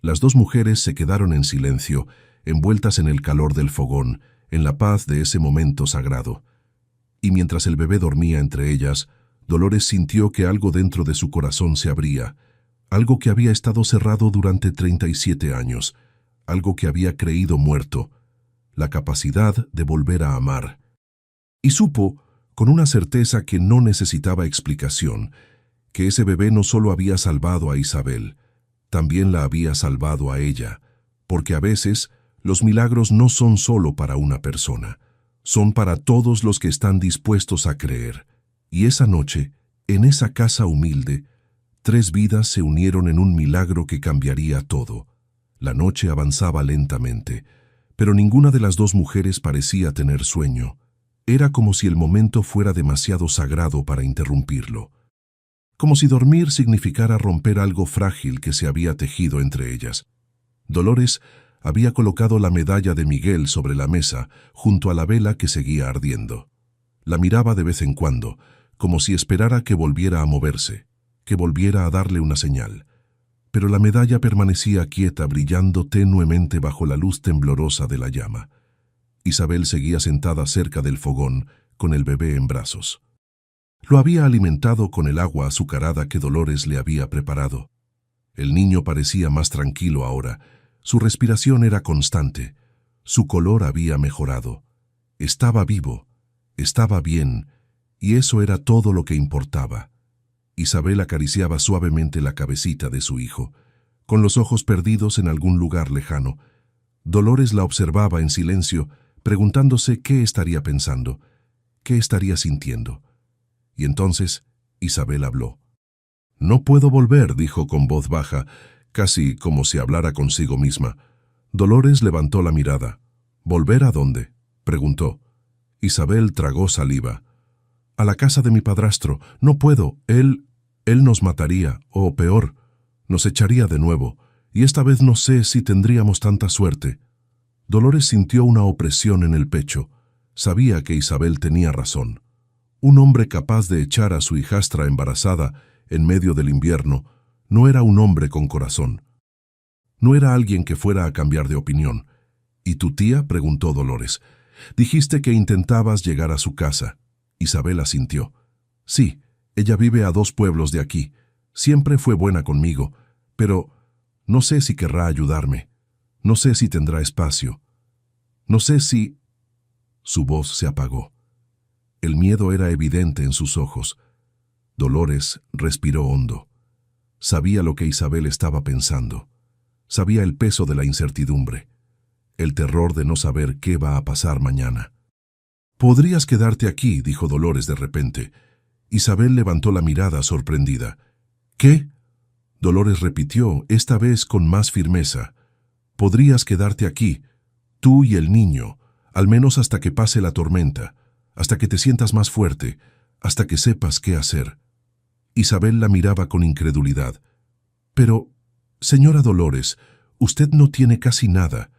Las dos mujeres se quedaron en silencio, envueltas en el calor del fogón, en la paz de ese momento sagrado. Y mientras el bebé dormía entre ellas, Dolores sintió que algo dentro de su corazón se abría, algo que había estado cerrado durante 37 años, algo que había creído muerto, la capacidad de volver a amar. Y supo, con una certeza que no necesitaba explicación, que ese bebé no solo había salvado a Isabel, también la había salvado a ella, porque a veces los milagros no son solo para una persona, son para todos los que están dispuestos a creer. Y esa noche, en esa casa humilde, 3 vidas se unieron en un milagro que cambiaría todo. La noche avanzaba lentamente, pero ninguna de las dos mujeres parecía tener sueño. Era como si el momento fuera demasiado sagrado para interrumpirlo. Como si dormir significara romper algo frágil que se había tejido entre ellas. Dolores había colocado la medalla de Miguel sobre la mesa, junto a la vela que seguía ardiendo. La miraba de vez en cuando, como si esperara que volviera a moverse, que volviera a darle una señal. Pero la medalla permanecía quieta, brillando tenuemente bajo la luz temblorosa de la llama. Isabel seguía sentada cerca del fogón, con el bebé en brazos. Lo había alimentado con el agua azucarada que Dolores le había preparado. El niño parecía más tranquilo ahora. Su respiración era constante. Su color había mejorado. Estaba vivo, estaba bien, y eso era todo lo que importaba. Isabel acariciaba suavemente la cabecita de su hijo, con los ojos perdidos en algún lugar lejano. Dolores la observaba en silencio, preguntándose qué estaría pensando, qué estaría sintiendo. Y entonces Isabel habló. «No puedo volver», dijo con voz baja, casi como si hablara consigo misma. Dolores levantó la mirada. «¿Volver a dónde?», preguntó. Isabel tragó saliva. «A la casa de mi padrastro. No puedo. Él nos mataría, o peor, nos echaría de nuevo, y esta vez no sé si tendríamos tanta suerte». Dolores sintió una opresión en el pecho. Sabía que Isabel tenía razón. Un hombre capaz de echar a su hijastra embarazada en medio del invierno no era un hombre con corazón. No era alguien que fuera a cambiar de opinión. «¿Y tu tía?», preguntó Dolores. «Dijiste que intentabas llegar a su casa». Isabel asintió. «Sí, ella vive a 2 pueblos de aquí. Siempre fue buena conmigo, pero no sé si querrá ayudarme. No sé si tendrá espacio. No sé si...» Su voz se apagó. El miedo era evidente en sus ojos. Dolores respiró hondo. Sabía lo que Isabel estaba pensando. Sabía el peso de la incertidumbre, el terror de no saber qué va a pasar mañana. «Podrías quedarte aquí», dijo Dolores de repente. Isabel levantó la mirada sorprendida. «¿Qué?», Dolores repitió, esta vez con más firmeza. «Podrías quedarte aquí, tú y el niño, al menos hasta que pase la tormenta, hasta que te sientas más fuerte, hasta que sepas qué hacer». Isabel la miraba con incredulidad. «Pero, señora Dolores, usted no tiene casi nada.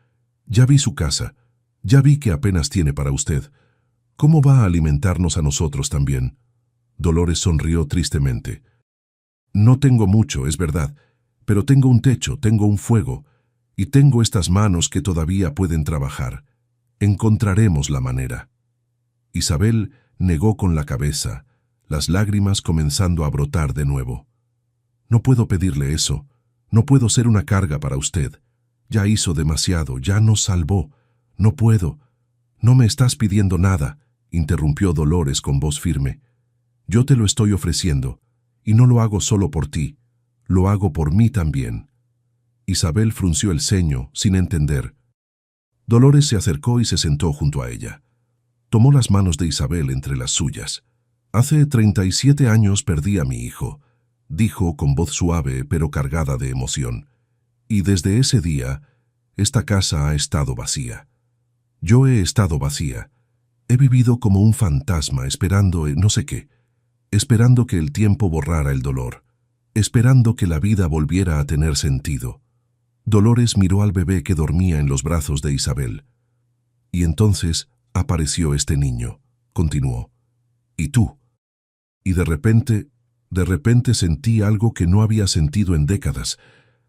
Ya vi su casa, ya vi que apenas tiene para usted. ¿Cómo va a alimentarnos a nosotros también?». Dolores sonrió tristemente. «No tengo mucho, es verdad, pero tengo un techo, tengo un fuego. Y tengo estas manos que todavía pueden trabajar. Encontraremos la manera. Isabel negó con la cabeza, las lágrimas comenzando a brotar de nuevo. No puedo pedirle eso. No puedo ser una carga para usted. Ya hizo demasiado, ya nos salvó. No puedo. No me estás pidiendo nada, interrumpió Dolores con voz firme. Yo te lo estoy ofreciendo, y no lo hago solo por ti, lo hago por mí también. Isabel frunció el ceño, sin entender. Dolores se acercó y se sentó junto a ella. Tomó las manos de Isabel entre las suyas. Hace 37 años perdí a mi hijo, dijo con voz suave pero cargada de emoción. Y desde ese día, esta casa ha estado vacía. Yo he estado vacía. He vivido como un fantasma esperando no sé qué, esperando que el tiempo borrara el dolor, esperando que la vida volviera a tener sentido. Dolores miró al bebé que dormía en los brazos de Isabel. Y entonces apareció este niño, continuó. ¿Y tú? Y de repente sentí algo que no había sentido en décadas.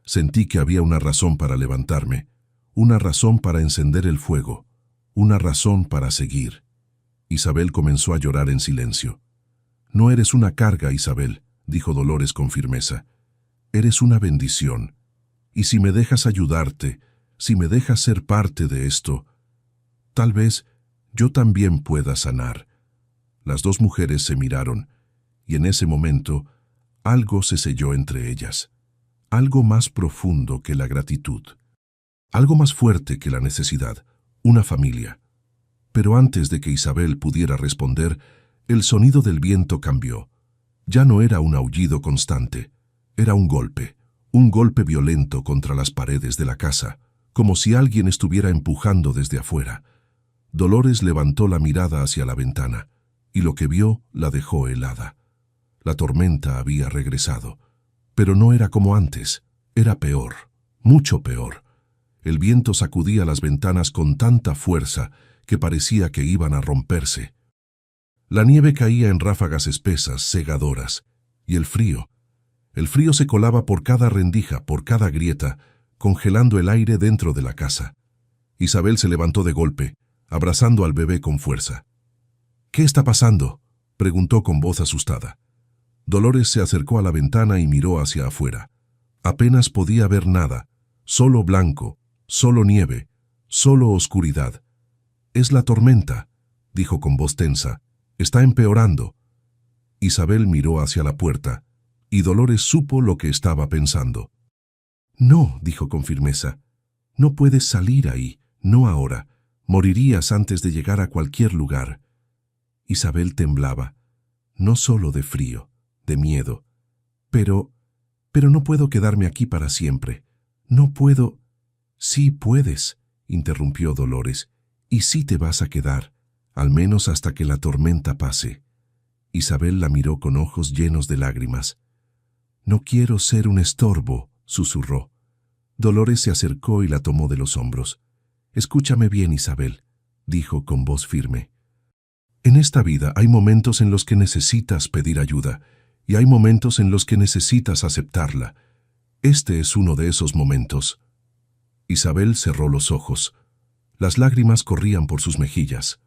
Sentí que había una razón para levantarme, una razón para encender el fuego, una razón para seguir. Isabel comenzó a llorar en silencio. No eres una carga, Isabel, dijo Dolores con firmeza. Eres una bendición. Y si me dejas ayudarte, si me dejas ser parte de esto, tal vez yo también pueda sanar. Las dos mujeres se miraron, y en ese momento algo se selló entre ellas. Algo más profundo que la gratitud. Algo más fuerte que la necesidad. Una familia. Pero antes de que Isabel pudiera responder, el sonido del viento cambió. Ya no era un aullido constante, era un golpe violento contra las paredes de la casa, como si alguien estuviera empujando desde afuera. Dolores levantó la mirada hacia la ventana, y lo que vio la dejó helada. La tormenta había regresado, pero no era como antes, era peor, mucho peor. El viento sacudía las ventanas con tanta fuerza que parecía que iban a romperse. La nieve caía en ráfagas espesas, cegadoras, y el frío se colaba por cada rendija, por cada grieta, congelando el aire dentro de la casa. Isabel se levantó de golpe, abrazando al bebé con fuerza. ¿Qué está pasando?, preguntó con voz asustada. Dolores se acercó a la ventana y miró hacia afuera. Apenas podía ver nada, solo blanco, solo nieve, solo oscuridad. «Es la tormenta», dijo con voz tensa. «Está empeorando». Isabel miró hacia la puerta, y Dolores supo lo que estaba pensando. «No», dijo con firmeza, «no puedes salir ahí, no ahora. Morirías antes de llegar a cualquier lugar». Isabel temblaba, no solo de frío, de miedo. Pero no puedo quedarme aquí para siempre. No puedo». «Sí puedes», interrumpió Dolores, «y sí te vas a quedar, al menos hasta que la tormenta pase». Isabel la miró con ojos llenos de lágrimas. «No quiero ser un estorbo», susurró. Dolores se acercó y la tomó de los hombros. «Escúchame bien, Isabel», dijo con voz firme. «En esta vida hay momentos en los que necesitas pedir ayuda, y hay momentos en los que necesitas aceptarla. Este es uno de esos momentos». Isabel cerró los ojos. Las lágrimas corrían por sus mejillas.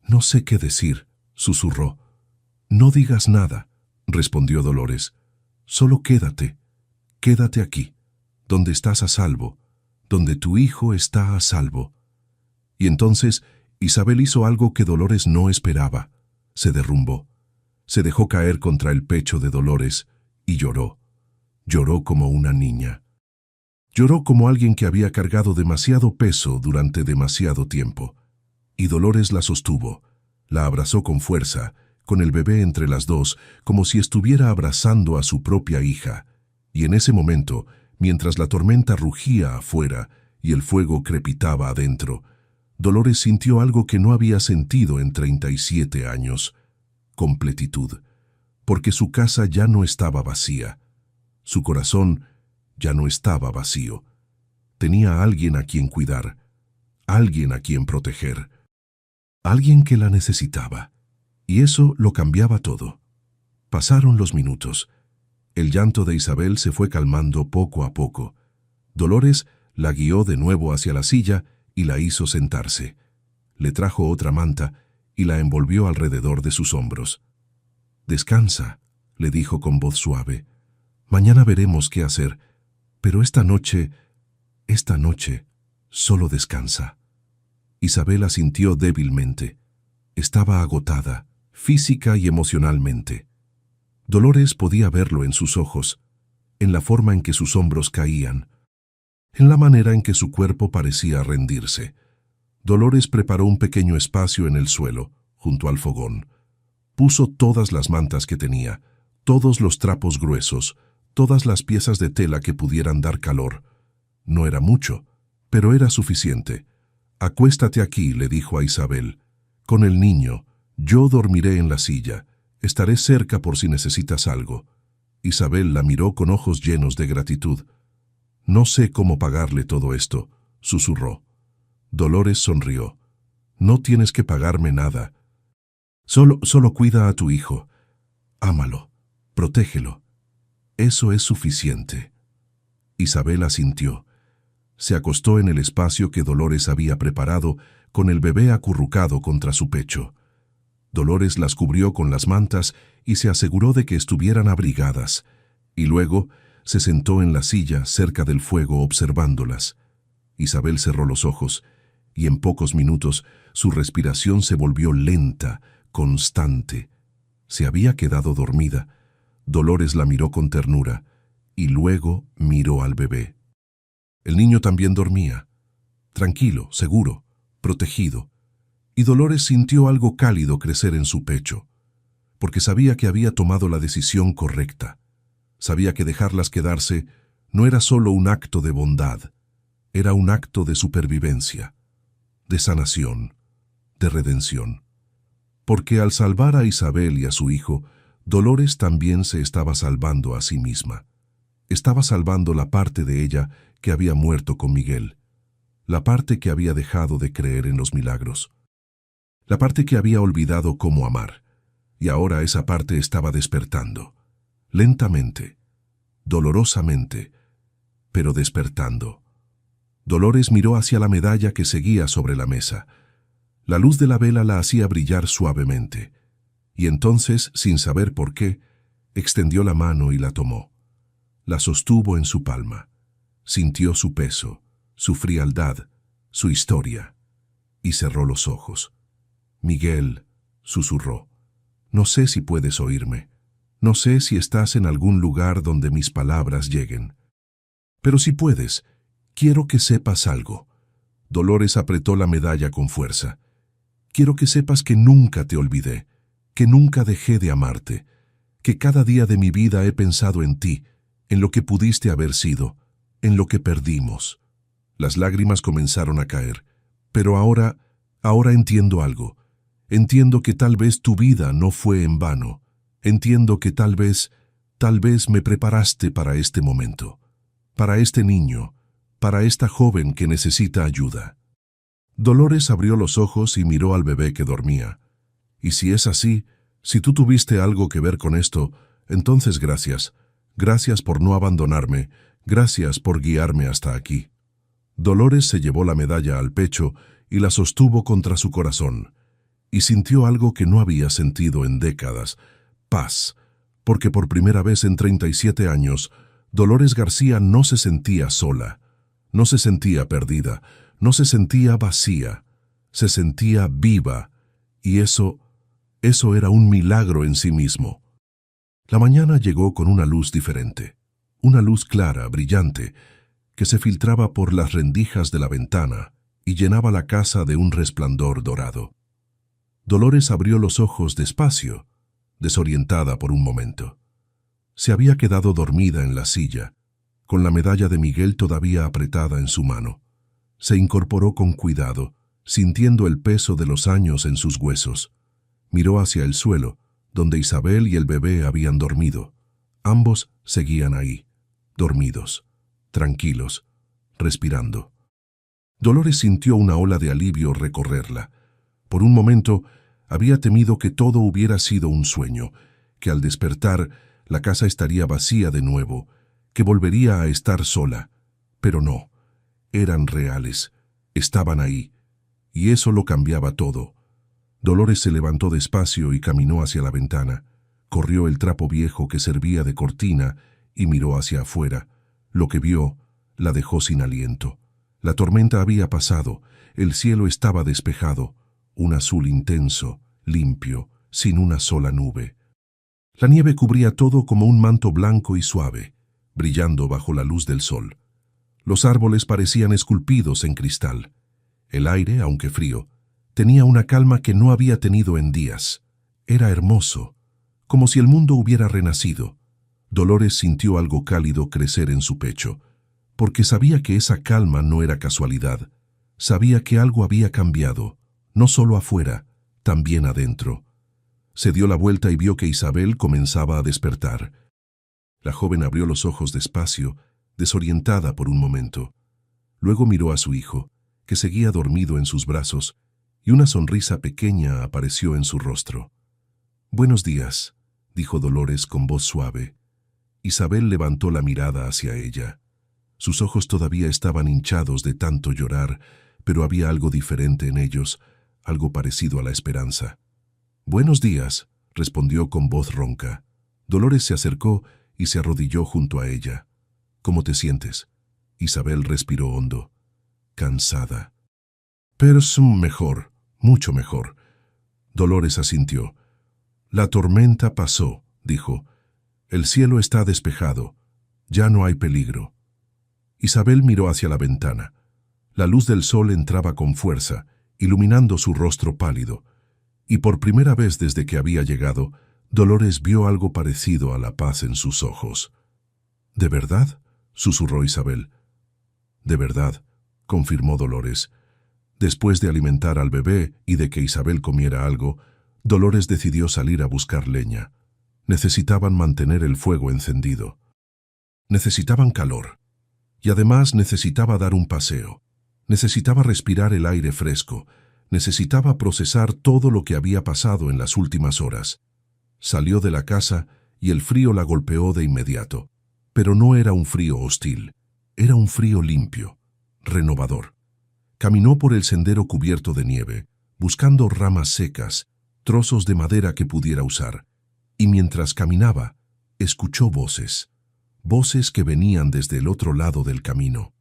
«No sé qué decir», susurró. «No digas nada», respondió Dolores. «Solo quédate aquí, donde estás a salvo, donde tu hijo está a salvo». Y entonces Isabel hizo algo que Dolores no esperaba. Se derrumbó. Se dejó caer contra el pecho de Dolores y lloró. Lloró como una niña. Lloró como alguien que había cargado demasiado peso durante demasiado tiempo. Y Dolores la sostuvo, la abrazó con fuerza, con el bebé entre las dos, como si estuviera abrazando a su propia hija. Y en ese momento, mientras la tormenta rugía afuera y el fuego crepitaba adentro, Dolores sintió algo que no había sentido en 37 años. Completitud. Porque su casa ya no estaba vacía. Su corazón ya no estaba vacío. Tenía a alguien a quien cuidar, alguien a quien proteger, alguien que la necesitaba. Y eso lo cambiaba todo. Pasaron los minutos. El llanto de Isabel se fue calmando poco a poco. Dolores la guió de nuevo hacia la silla y la hizo sentarse. Le trajo otra manta y la envolvió alrededor de sus hombros. «Descansa», le dijo con voz suave. «Mañana veremos qué hacer, pero esta noche, solo descansa». Isabel asintió débilmente. Estaba agotada, física y emocionalmente. Dolores podía verlo en sus ojos, en la forma en que sus hombros caían, en la manera en que su cuerpo parecía rendirse. Dolores preparó un pequeño espacio en el suelo, junto al fogón. Puso todas las mantas que tenía, todos los trapos gruesos, todas las piezas de tela que pudieran dar calor. No era mucho, pero era suficiente. «Acuéstate aquí», le dijo a Isabel. «Con el niño. Yo dormiré en la silla. Estaré cerca por si necesitas algo». Isabel la miró con ojos llenos de gratitud. «No sé cómo pagarle todo esto», susurró. Dolores sonrió. «No tienes que pagarme nada. Solo cuida a tu hijo. Ámalo. Protégelo. Eso es suficiente». Isabel asintió. Se acostó en el espacio que Dolores había preparado, con el bebé acurrucado contra su pecho. Dolores las cubrió con las mantas y se aseguró de que estuvieran abrigadas, y luego se sentó en la silla cerca del fuego observándolas. Isabel cerró los ojos, y en pocos minutos su respiración se volvió lenta, constante. Se había quedado dormida. Dolores la miró con ternura, y luego miró al bebé. El niño también dormía, tranquilo, seguro, protegido, y Dolores sintió algo cálido crecer en su pecho, porque sabía que había tomado la decisión correcta. Sabía que dejarlas quedarse no era solo un acto de bondad, era un acto de supervivencia, de sanación, de redención. Porque al salvar a Isabel y a su hijo, Dolores también se estaba salvando a sí misma. Estaba salvando la parte de ella que había muerto con Miguel, la parte que había dejado de creer en los milagros, la parte que había olvidado cómo amar, y ahora esa parte estaba despertando, lentamente, dolorosamente, pero despertando. Dolores miró hacia la medalla que seguía sobre la mesa. La luz de la vela la hacía brillar suavemente, y entonces, sin saber por qué, extendió la mano y la tomó. La sostuvo en su palma. Sintió su peso, su frialdad, su historia, y cerró los ojos. «Miguel», susurró, «no sé si puedes oírme. No sé si estás en algún lugar donde mis palabras lleguen. Pero si puedes, quiero que sepas algo». Dolores apretó la medalla con fuerza. «Quiero que sepas que nunca te olvidé, que nunca dejé de amarte, que cada día de mi vida he pensado en ti, en lo que pudiste haber sido, en lo que perdimos». Las lágrimas comenzaron a caer. «Pero ahora entiendo algo. Entiendo que tal vez tu vida no fue en vano. Entiendo que tal vez me preparaste para este momento, para este niño, para esta joven que necesita ayuda». Dolores abrió los ojos y miró al bebé que dormía. «Y si es así, si tú tuviste algo que ver con esto, entonces gracias. Gracias por no abandonarme, gracias por guiarme hasta aquí». Dolores se llevó la medalla al pecho y la sostuvo contra su corazón, y sintió algo que no había sentido en décadas: paz, porque por primera vez en 37 años, Dolores García no se sentía sola, no se sentía perdida, no se sentía vacía, se sentía viva, y eso era un milagro en sí mismo. La mañana llegó con una luz diferente, una luz clara, brillante, que se filtraba por las rendijas de la ventana y llenaba la casa de un resplandor dorado. Dolores abrió los ojos despacio, desorientada por un momento. Se había quedado dormida en la silla, con la medalla de Miguel todavía apretada en su mano. Se incorporó con cuidado, sintiendo el peso de los años en sus huesos. Miró hacia el suelo, donde Isabel y el bebé habían dormido. Ambos seguían ahí, dormidos, tranquilos, respirando. Dolores sintió una ola de alivio recorrerla. Por un momento había temido que todo hubiera sido un sueño, que al despertar la casa estaría vacía de nuevo, que volvería a estar sola. Pero no. Eran reales, estaban ahí, y eso lo cambiaba todo. Dolores se levantó despacio y caminó hacia la ventana. Corrió el trapo viejo que servía de cortina y miró hacia afuera. Lo que vio la dejó sin aliento. La tormenta había pasado, el cielo estaba despejado, un azul intenso, limpio, sin una sola nube. La nieve cubría todo como un manto blanco y suave, brillando bajo la luz del sol. Los árboles parecían esculpidos en cristal. El aire, aunque frío, tenía una calma que no había tenido en días. Era hermoso, como si el mundo hubiera renacido. Dolores sintió algo cálido crecer en su pecho, porque sabía que esa calma no era casualidad. Sabía que algo había cambiado, no solo afuera, también adentro. Se dio la vuelta y vio que Isabel comenzaba a despertar. La joven abrió los ojos despacio, desorientada por un momento. Luego miró a su hijo, que seguía dormido en sus brazos, y una sonrisa pequeña apareció en su rostro. «Buenos días», dijo Dolores con voz suave. Isabel levantó la mirada hacia ella. Sus ojos todavía estaban hinchados de tanto llorar, pero había algo diferente en ellos, algo parecido a la esperanza. «Buenos días», respondió con voz ronca. Dolores se acercó y se arrodilló junto a ella. «¿Cómo te sientes?» Isabel respiró hondo. «Cansada». «Pero es mejor, mucho mejor». Dolores asintió. «La tormenta pasó», dijo. «El cielo está despejado. Ya no hay peligro». Isabel miró hacia la ventana. La luz del sol entraba con fuerza, iluminando su rostro pálido. Y por primera vez desde que había llegado, Dolores vio algo parecido a la paz en sus ojos. «¿De verdad?», susurró Isabel. «De verdad», confirmó Dolores. Después de alimentar al bebé y de que Isabel comiera algo, Dolores decidió salir a buscar leña. Necesitaban mantener el fuego encendido. Necesitaban calor. Y además necesitaba dar un paseo. Necesitaba respirar el aire fresco. Necesitaba procesar todo lo que había pasado en las últimas horas. Salió de la casa y el frío la golpeó de inmediato. Pero no era un frío hostil. Era un frío limpio, renovador. Caminó por el sendero cubierto de nieve, buscando ramas secas, trozos de madera que pudiera usar. Y mientras caminaba, escuchó voces. Voces que venían desde el otro lado del camino.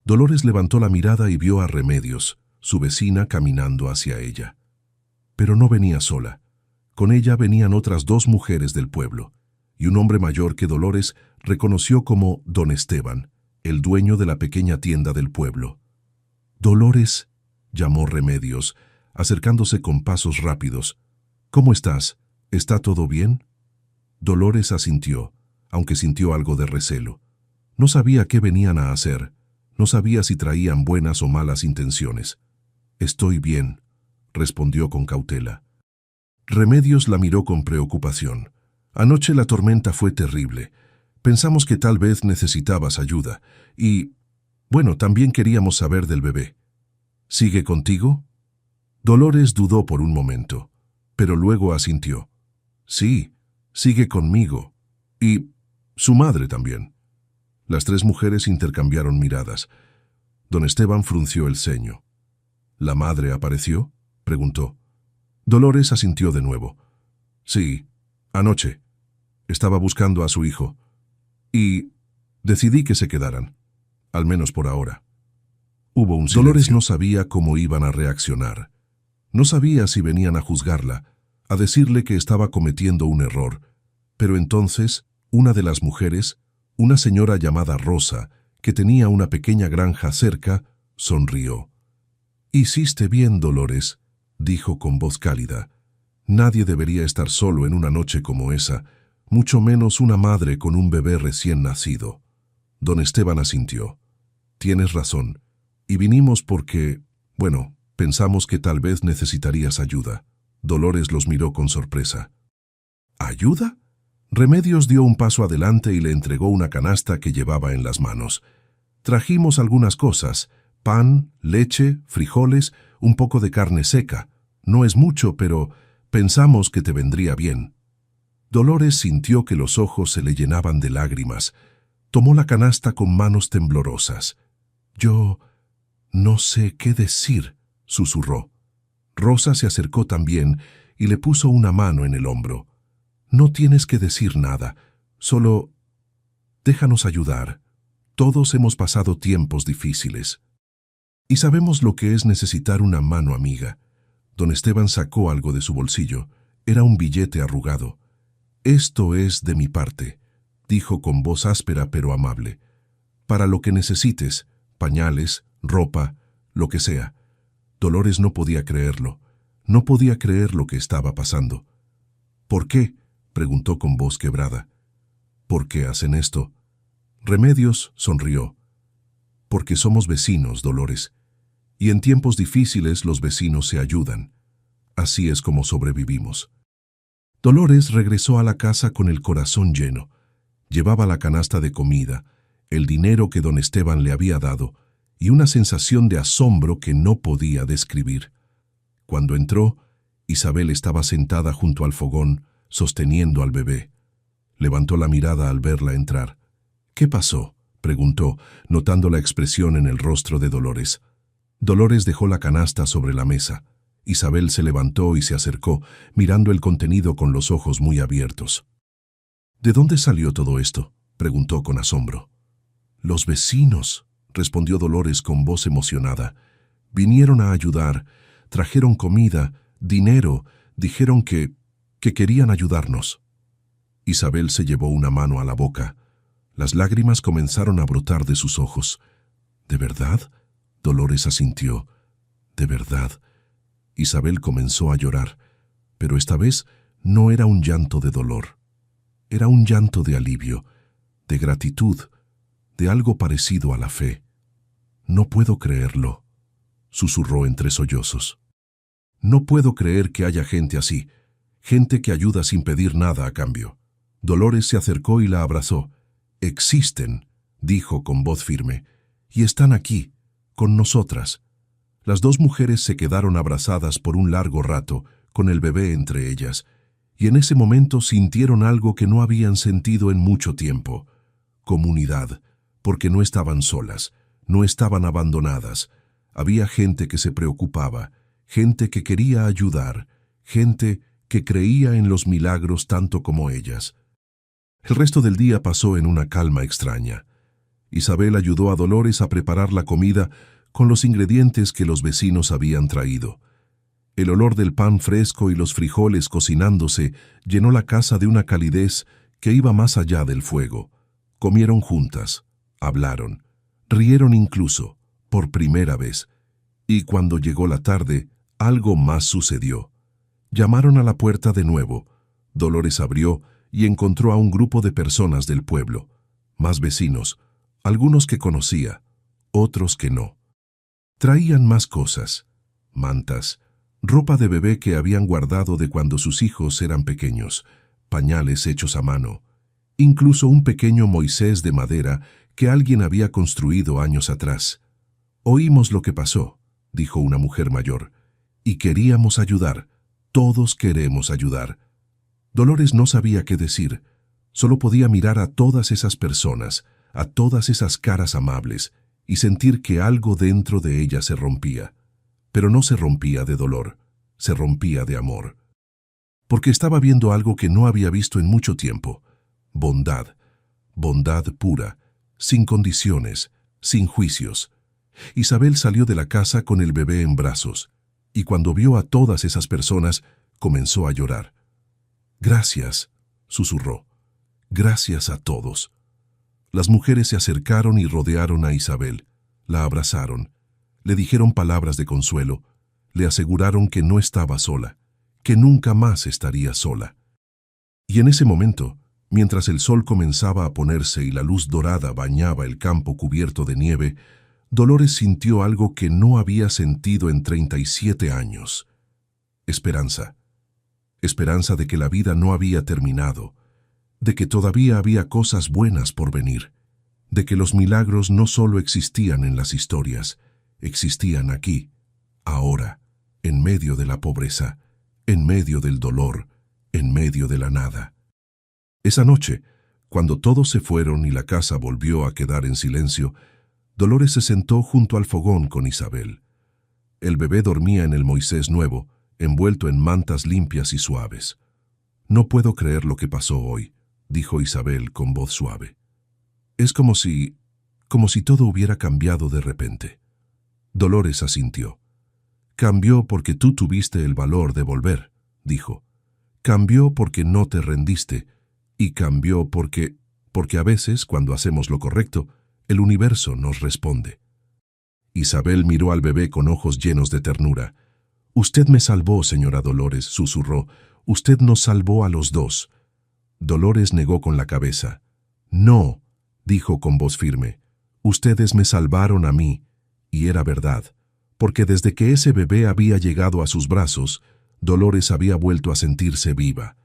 Dolores levantó la mirada y vio a Remedios, su vecina, caminando hacia ella. Pero no venía sola. Con ella venían otras 2 mujeres del pueblo, y un hombre mayor que Dolores reconoció como Don Esteban, el dueño de la pequeña tienda del pueblo. «Dolores», llamó Remedios, acercándose con pasos rápidos. «¿Cómo estás? ¿Está todo bien?» Dolores asintió, aunque sintió algo de recelo. No sabía qué venían a hacer. No sabía si traían buenas o malas intenciones. «Estoy bien», respondió con cautela. Remedios la miró con preocupación. «Anoche la tormenta fue terrible. Pensamos que tal vez necesitabas ayuda. Y, bueno, también queríamos saber del bebé. ¿Sigue contigo?» Dolores dudó por un momento, pero luego asintió. «Sí, sigue conmigo. Y su madre también». Las 3 mujeres intercambiaron miradas. Don Esteban frunció el ceño. «¿La madre apareció?», preguntó. Dolores asintió de nuevo. «Sí, anoche. Estaba buscando a su hijo. Y decidí que se quedaran, al menos por ahora». Hubo un silencio. Dolores no sabía cómo iban a reaccionar. No sabía si venían a juzgarla, a decirle que estaba cometiendo un error. Pero entonces, una de las mujeres, una señora llamada Rosa, que tenía una pequeña granja cerca, sonrió. «Hiciste bien, Dolores», dijo con voz cálida. «Nadie debería estar solo en una noche como esa, mucho menos una madre con un bebé recién nacido». Don Esteban asintió. «Tienes razón. Y vinimos porque, bueno, pensamos que tal vez necesitarías ayuda». Dolores los miró con sorpresa. «¿Ayuda?». Remedios dio un paso adelante y le entregó una canasta que llevaba en las manos. «Trajimos algunas cosas: pan, leche, frijoles, un poco de carne seca. No es mucho, pero pensamos que te vendría bien». Dolores sintió que los ojos se le llenaban de lágrimas. Tomó la canasta con manos temblorosas. Yo no sé qué decir, susurró. Rosa se acercó también y le puso una mano en el hombro. No tienes que decir nada, solo déjanos ayudar. Todos hemos pasado tiempos difíciles. Y sabemos lo que es necesitar una mano amiga. Don Esteban sacó algo de su bolsillo. Era un billete arrugado. Esto es de mi parte, dijo con voz áspera pero amable. Para lo que necesites, pañales, ropa, lo que sea. Dolores no podía creerlo. No podía creer lo que estaba pasando. ¿Por qué?, preguntó con voz quebrada. ¿Por qué hacen esto? Remedios sonrió. Porque somos vecinos, Dolores. Y en tiempos difíciles los vecinos se ayudan. Así es como sobrevivimos. Dolores regresó a la casa con el corazón lleno. Llevaba la canasta de comida, el dinero que don Esteban le había dado y una sensación de asombro que no podía describir. Cuando entró, Isabel estaba sentada junto al fogón, sosteniendo al bebé. Levantó la mirada al verla entrar. «¿Qué pasó?», preguntó, notando la expresión en el rostro de Dolores. Dolores dejó la canasta sobre la mesa. Isabel se levantó y se acercó, mirando el contenido con los ojos muy abiertos. «¿De dónde salió todo esto?», preguntó con asombro. «Los vecinos», respondió Dolores con voz emocionada. «Vinieron a ayudar, trajeron comida, dinero, dijeron que querían ayudarnos». Isabel se llevó una mano a la boca. Las lágrimas comenzaron a brotar de sus ojos. «¿De verdad?», Dolores asintió. «¿De verdad?». Isabel comenzó a llorar, pero esta vez no era un llanto de dolor. Era un llanto de alivio, de gratitud, de algo parecido a la fe. «No puedo creerlo», susurró entre sollozos. «No puedo creer que haya gente así, gente que ayuda sin pedir nada a cambio». Dolores se acercó y la abrazó. «Existen», dijo con voz firme, «y están aquí, con nosotras». Las dos mujeres se quedaron abrazadas por un largo rato, con el bebé entre ellas, y en ese momento sintieron algo que no habían sentido en mucho tiempo. Comunidad, porque no estaban solas, no estaban abandonadas. Había gente que se preocupaba, gente que quería ayudar, gente que creía en los milagros tanto como ellas. El resto del día pasó en una calma extraña. Isabel ayudó a Dolores a preparar la comida con los ingredientes que los vecinos habían traído. El olor del pan fresco y los frijoles cocinándose llenó la casa de una calidez que iba más allá del fuego. Comieron juntas, hablaron, rieron incluso, por primera vez. Y cuando llegó la tarde, algo más sucedió. Llamaron a la puerta de nuevo. Dolores abrió y encontró a un grupo de personas del pueblo, más vecinos, algunos que conocía, otros que no. Traían más cosas, mantas, ropa de bebé que habían guardado de cuando sus hijos eran pequeños, pañales hechos a mano, incluso un pequeño Moisés de madera que alguien había construido años atrás. «Oímos lo que pasó», dijo una mujer mayor, «y queríamos ayudar, todos queremos ayudar». Dolores no sabía qué decir, solo podía mirar a todas esas personas, a todas esas caras amables, y sentir que algo dentro de ella se rompía. Pero no se rompía de dolor, se rompía de amor. Porque estaba viendo algo que no había visto en mucho tiempo. Bondad, bondad pura, sin condiciones, sin juicios. Isabel salió de la casa con el bebé en brazos, y cuando vio a todas esas personas, comenzó a llorar. «Gracias», susurró. «Gracias a todos». Las mujeres se acercaron y rodearon a Isabel. La abrazaron. Le dijeron palabras de consuelo. Le aseguraron que no estaba sola, que nunca más estaría sola. Y en ese momento, mientras el sol comenzaba a ponerse y la luz dorada bañaba el campo cubierto de nieve, Dolores sintió algo que no había sentido en 37 años. Esperanza. Esperanza de que la vida no había terminado, de que todavía había cosas buenas por venir, de que los milagros no solo existían en las historias, existían aquí, ahora, en medio de la pobreza, en medio del dolor, en medio de la nada. Esa noche, cuando todos se fueron y la casa volvió a quedar en silencio, Dolores se sentó junto al fogón con Isabel. El bebé dormía en el Moisés nuevo, envuelto en mantas limpias y suaves. «No puedo creer lo que pasó hoy», dijo Isabel con voz suave. «Es como si todo hubiera cambiado de repente». Dolores asintió. «Cambió porque tú tuviste el valor de volver», dijo. «Cambió porque no te rendiste, y cambió porque a veces, cuando hacemos lo correcto, el universo nos responde». Isabel miró al bebé con ojos llenos de ternura. «Usted me salvó, señora Dolores», susurró. «Usted nos salvó a los dos». Dolores negó con la cabeza. «No», dijo con voz firme. «Ustedes me salvaron a mí». Y era verdad, porque desde que ese bebé había llegado a sus brazos, Dolores había vuelto a sentirse viva.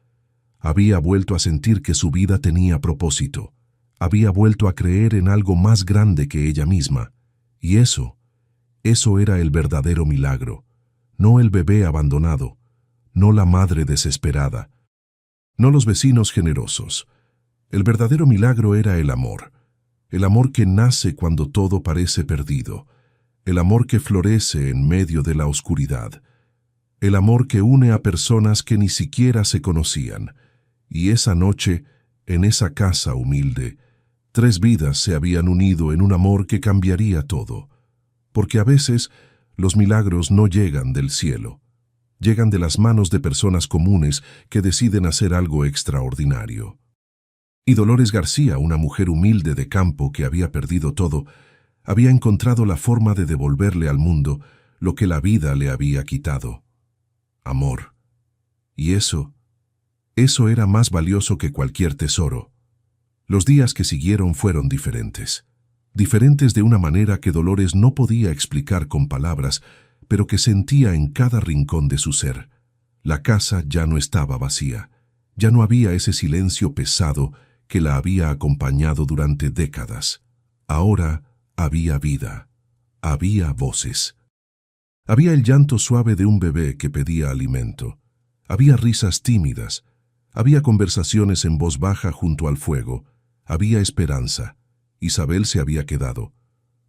Había vuelto a sentir que su vida tenía propósito. Había vuelto a creer en algo más grande que ella misma. Y eso era el verdadero milagro. No el bebé abandonado, no la madre desesperada, no los vecinos generosos. El verdadero milagro era el amor que nace cuando todo parece perdido, el amor que florece en medio de la oscuridad, el amor que une a personas que ni siquiera se conocían. Y esa noche, en esa casa humilde, 3 vidas se habían unido en un amor que cambiaría todo. Porque a veces los milagros no llegan del cielo, llegan de las manos de personas comunes que deciden hacer algo extraordinario. Y Dolores García, una mujer humilde de campo que había perdido todo, había encontrado la forma de devolverle al mundo lo que la vida le había quitado: amor. Y eso era más valioso que cualquier tesoro. Los días que siguieron fueron diferentes. Diferentes de una manera que Dolores no podía explicar con palabras, pero que sentía en cada rincón de su ser. La casa ya no estaba vacía. Ya no había ese silencio pesado que la había acompañado durante décadas. Ahora había vida. Había voces. Había el llanto suave de un bebé que pedía alimento. Había risas tímidas. Había conversaciones en voz baja junto al fuego. Había esperanza. Isabel se había quedado.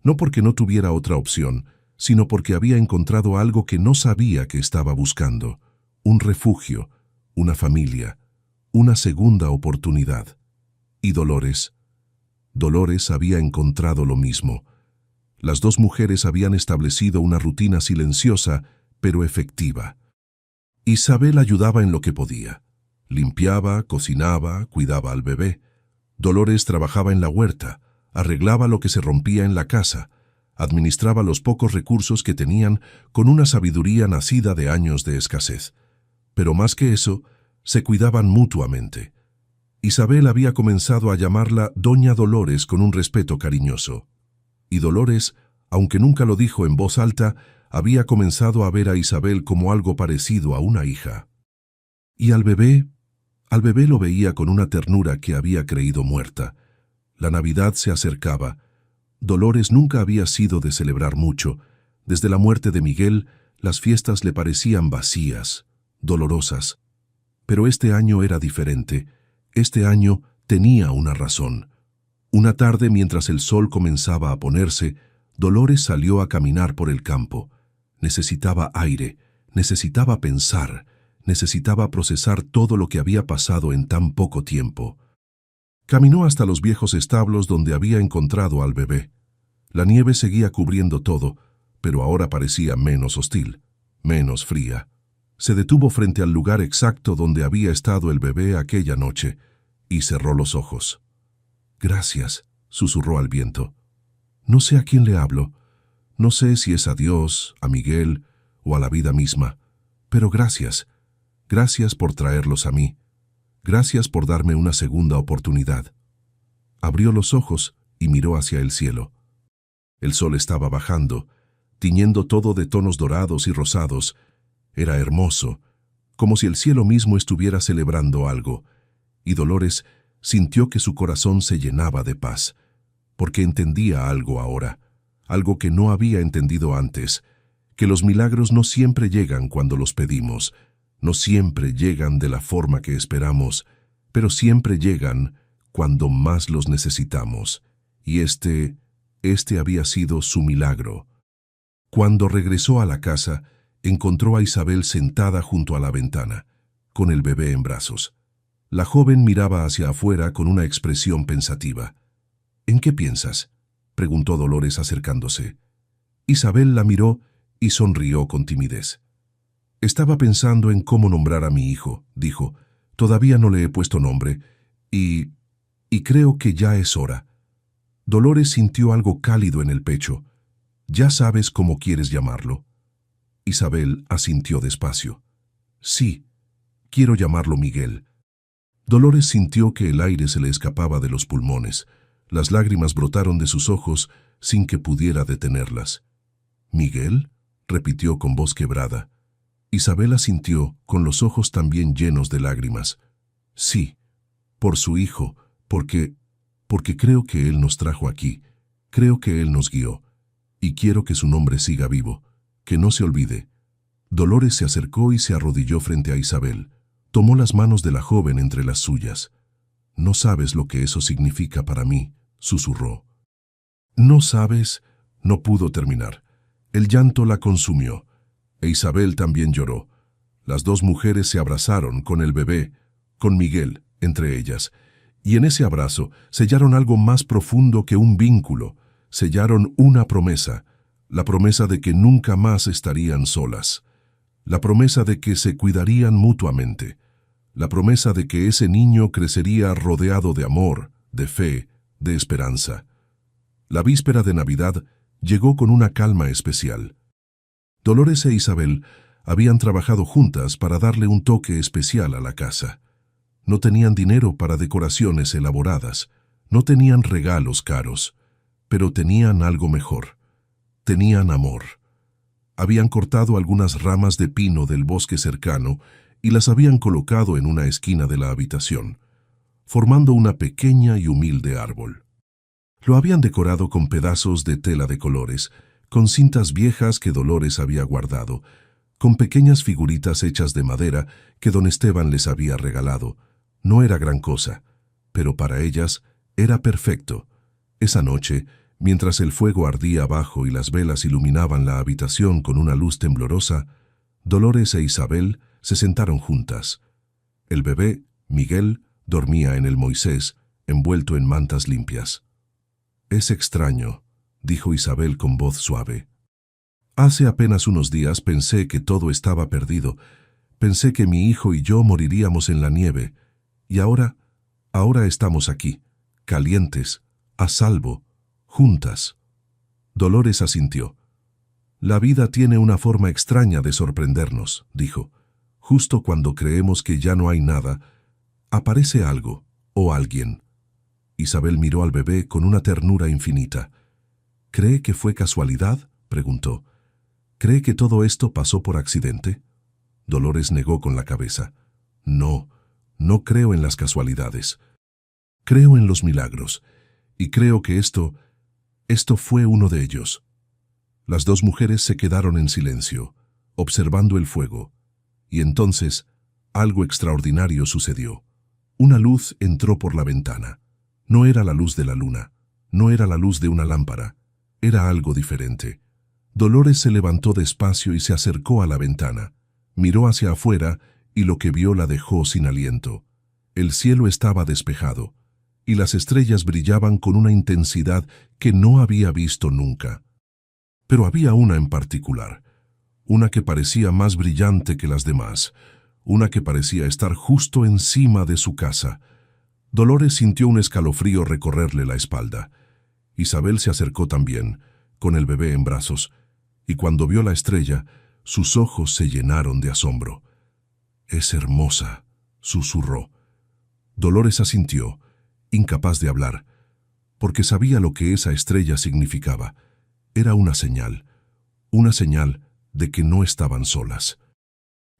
No porque no tuviera otra opción, sino porque había encontrado algo que no sabía que estaba buscando: un refugio, una familia, una segunda oportunidad. Y Dolores había encontrado lo mismo. Las dos mujeres habían establecido una rutina silenciosa, pero efectiva. Isabel ayudaba en lo que podía. Limpiaba, cocinaba, cuidaba al bebé. Dolores trabajaba en la huerta, arreglaba lo que se rompía en la casa, administraba los pocos recursos que tenían con una sabiduría nacida de años de escasez. Pero más que eso, se cuidaban mutuamente. Isabel había comenzado a llamarla Doña Dolores con un respeto cariñoso. Y Dolores, aunque nunca lo dijo en voz alta, había comenzado a ver a Isabel como algo parecido a una hija. Y al bebé lo veía con una ternura que había creído muerta. La Navidad se acercaba. Dolores nunca había sido de celebrar mucho. Desde la muerte de Miguel, las fiestas le parecían vacías, dolorosas. Pero este año era diferente. Este año tenía una razón. Una tarde, mientras el sol comenzaba a ponerse, Dolores salió a caminar por el campo. Necesitaba aire, necesitaba pensar, necesitaba procesar todo lo que había pasado en tan poco tiempo. Caminó hasta los viejos establos donde había encontrado al bebé. La nieve seguía cubriendo todo, pero ahora parecía menos hostil, menos fría. Se detuvo frente al lugar exacto donde había estado el bebé aquella noche y cerró los ojos. «Gracias», susurró al viento. «No sé a quién le hablo. No sé si es a Dios, a Miguel o a la vida misma. Pero gracias. Gracias por traerlos a mí. Gracias por darme una segunda oportunidad». Abrió los ojos y miró hacia el cielo. El sol estaba bajando, tiñendo todo de tonos dorados y rosados. Era hermoso, como si el cielo mismo estuviera celebrando algo, y Dolores sintió que su corazón se llenaba de paz, porque entendía algo ahora, algo que no había entendido antes, que los milagros no siempre llegan cuando los pedimos, no siempre llegan de la forma que esperamos, pero siempre llegan cuando más los necesitamos. Y este Este había sido su milagro. Cuando regresó a la casa, encontró a Isabel sentada junto a la ventana, con el bebé en brazos. La joven miraba hacia afuera con una expresión pensativa. «¿En qué piensas?», preguntó Dolores acercándose. Isabel la miró y sonrió con timidez. «Estaba pensando en cómo nombrar a mi hijo», dijo. «Todavía no le he puesto nombre y creo que ya es hora». Dolores sintió algo cálido en el pecho. «¿Ya sabes cómo quieres llamarlo?». Isabel asintió despacio. «Sí, quiero llamarlo Miguel». Dolores sintió que el aire se le escapaba de los pulmones. Las lágrimas brotaron de sus ojos sin que pudiera detenerlas. «¿Miguel?», repitió con voz quebrada. Isabel asintió, con los ojos también llenos de lágrimas. «Sí, por su hijo, porque creo que él nos trajo aquí, creo que él nos guió, y quiero que su nombre siga vivo, que no se olvide». Dolores se acercó y se arrodilló frente a Isabel. Tomó las manos de la joven entre las suyas. «No sabes lo que eso significa para mí», susurró. «No sabes», no pudo terminar. El llanto la consumió, e Isabel también lloró. Las dos mujeres se abrazaron con el bebé, con Miguel, entre ellas, y en ese abrazo sellaron algo más profundo que un vínculo, sellaron una promesa, la promesa de que nunca más estarían solas, la promesa de que se cuidarían mutuamente, la promesa de que ese niño crecería rodeado de amor, de fe, de esperanza. La víspera de Navidad llegó con una calma especial. Dolores e Isabel habían trabajado juntas para darle un toque especial a la casa. No tenían dinero para decoraciones elaboradas, no tenían regalos caros, pero tenían algo mejor. Tenían amor. Habían cortado algunas ramas de pino del bosque cercano y las habían colocado en una esquina de la habitación, formando una pequeña y humilde árbol. Lo habían decorado con pedazos de tela de colores, con cintas viejas que Dolores había guardado, con pequeñas figuritas hechas de madera que don Esteban les había regalado. No era gran cosa, pero para ellas era perfecto. Esa noche, mientras el fuego ardía abajo y las velas iluminaban la habitación con una luz temblorosa, Dolores e Isabel se sentaron juntas. El bebé, Miguel, dormía en el Moisés, envuelto en mantas limpias. «Es extraño», dijo Isabel con voz suave. «Hace apenas unos días pensé que todo estaba perdido. Pensé que mi hijo y yo moriríamos en la nieve. Y ahora estamos aquí, calientes, a salvo, juntas». Dolores asintió. «La vida tiene una forma extraña de sorprendernos», dijo. «Justo cuando creemos que ya no hay nada, aparece algo o alguien». Isabel miró al bebé con una ternura infinita. «¿Cree que fue casualidad?», preguntó. «¿Cree que todo esto pasó por accidente?». Dolores negó con la cabeza. «No, no creo en las casualidades. Creo en los milagros, y creo que esto fue uno de ellos». Las dos mujeres se quedaron en silencio, observando el fuego, y entonces algo extraordinario sucedió. Una luz entró por la ventana. No era la luz de la luna, no era la luz de una lámpara, era algo diferente. Dolores se levantó despacio y se acercó a la ventana. Miró hacia afuera y lo que vio la dejó sin aliento. El cielo estaba despejado y las estrellas brillaban con una intensidad que no había visto nunca. Pero había una en particular, una que parecía más brillante que las demás, una que parecía estar justo encima de su casa. Dolores sintió un escalofrío recorrerle la espalda. Isabel se acercó también, con el bebé en brazos, y cuando vio la estrella, sus ojos se llenaron de asombro. «Es hermosa», susurró. Dolores asintió, incapaz de hablar, porque sabía lo que esa estrella significaba. Era una señal de que no estaban solas,